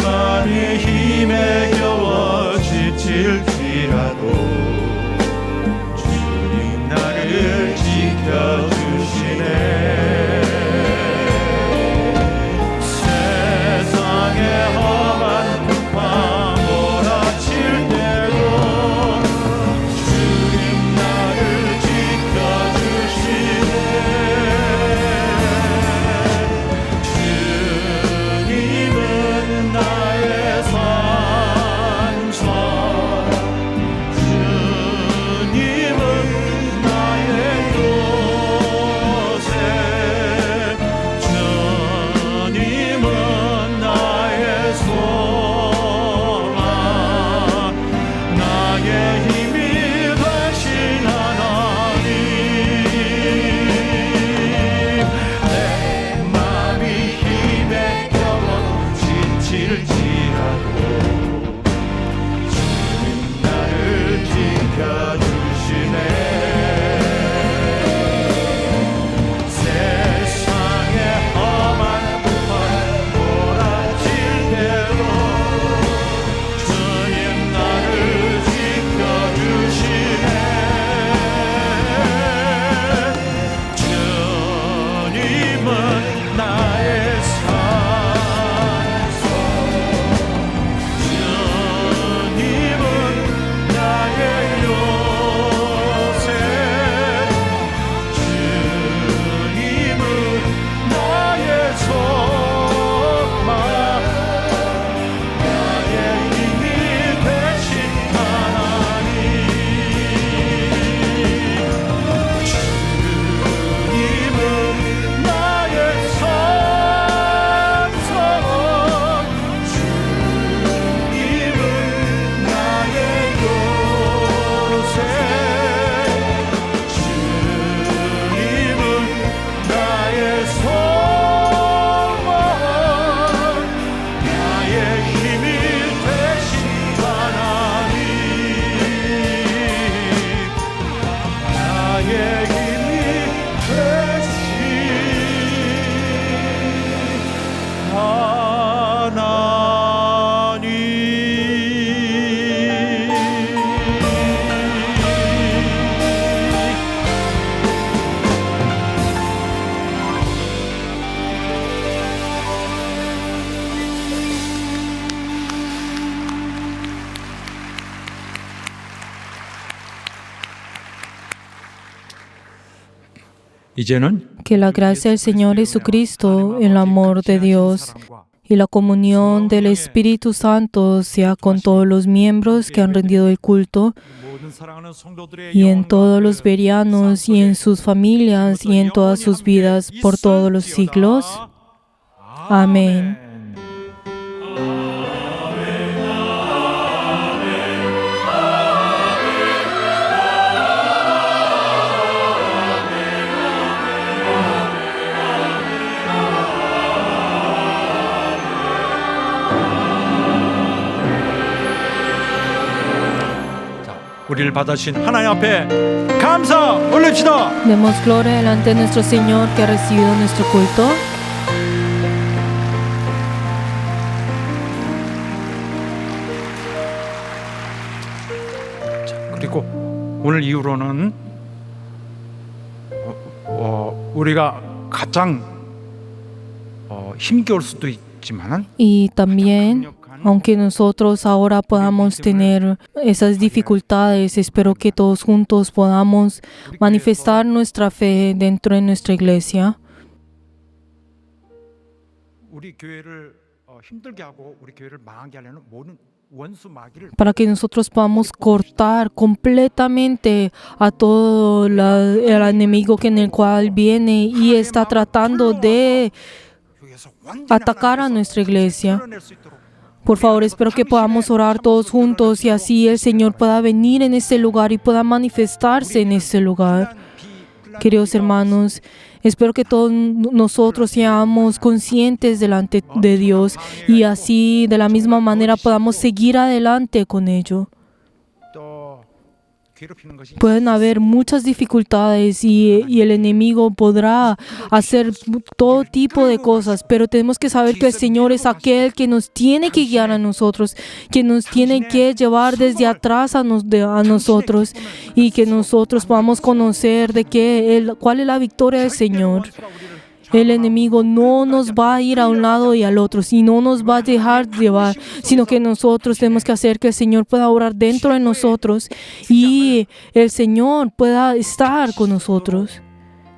맘이 힘에 겨워 지칠지라도 주님 나를 지켜주시네. 세상의 험한 풍파 몰아칠 때도 주님 나를 지켜주시네. 이제는 Que la gracia del Señor Jesucristo, el amor de Dios y la comunión del Espíritu Santo sea con todos los miembros que han rendido el culto 모든 사랑하는 성도들의 y en todos 영혼과 los berianos y en sus familias y en todas sus vidas por todos los siglos. Amén. 우리를 받으신 하나님 앞에 감사 올립시다. Demos gloria delante de nuestro Señor que ha recibido nuestro culto. 그리고 오늘 이후로는 우리가 가장 힘겨울 수도 있지만은 Y también, aunque nosotros ahora podamos tener esas dificultades, espero que todos juntos podamos manifestar nuestra fe dentro de nuestra iglesia 우리 교회를 힘들게 하고 우리 교회를 망하게 하려는 모든 원수 마귀를 para que nosotros podamos cortar completamente a todo el enemigo que en el cual viene y está tratando de 교회에서 완전히 atacar a nuestra iglesia. Por favor, espero que podamos orar todos juntos y así el Señor pueda venir en este lugar y pueda manifestarse en este lugar. Queridos hermanos, espero que todos nosotros seamos conscientes delante de Dios y así de la misma manera podamos seguir adelante con ello. 또 괴롭히는 것이 Pueden haber muchas dificultades y el enemigo podrá hacer todo tipo de cosas, pero tenemos que saber que el Señor es aquel que nos tiene que guiar a nosotros, que nos tiene que llevar desde atrás a nosotros y que nosotros podamos conocer de cuál es la victoria del Señor. El enemigo no nos va a ir a un lado y al otro, y no nos va a dejar llevar, sino que nosotros tenemos que hacer que el Señor pueda orar dentro de nosotros y el Señor pueda estar con nosotros.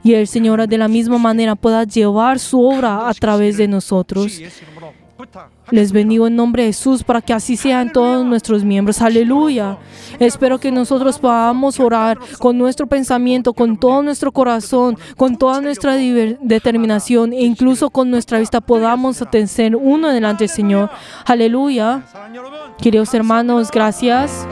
Y el Señor de la misma manera pueda llevar su obra a través de nosotros. 예수 이름으로 부탁하겠습니다. Les bendigo en nombre de Jesús para que así sean todos nuestros miembros. Aleluya. Espero que nosotros podamos orar con nuestro pensamiento, con todo nuestro corazón, con toda nuestra determinación e incluso con nuestra vista podamos atencer uno delante del Señor. Aleluya. 사랑하는 여러분, Queridos hermanos, gracias.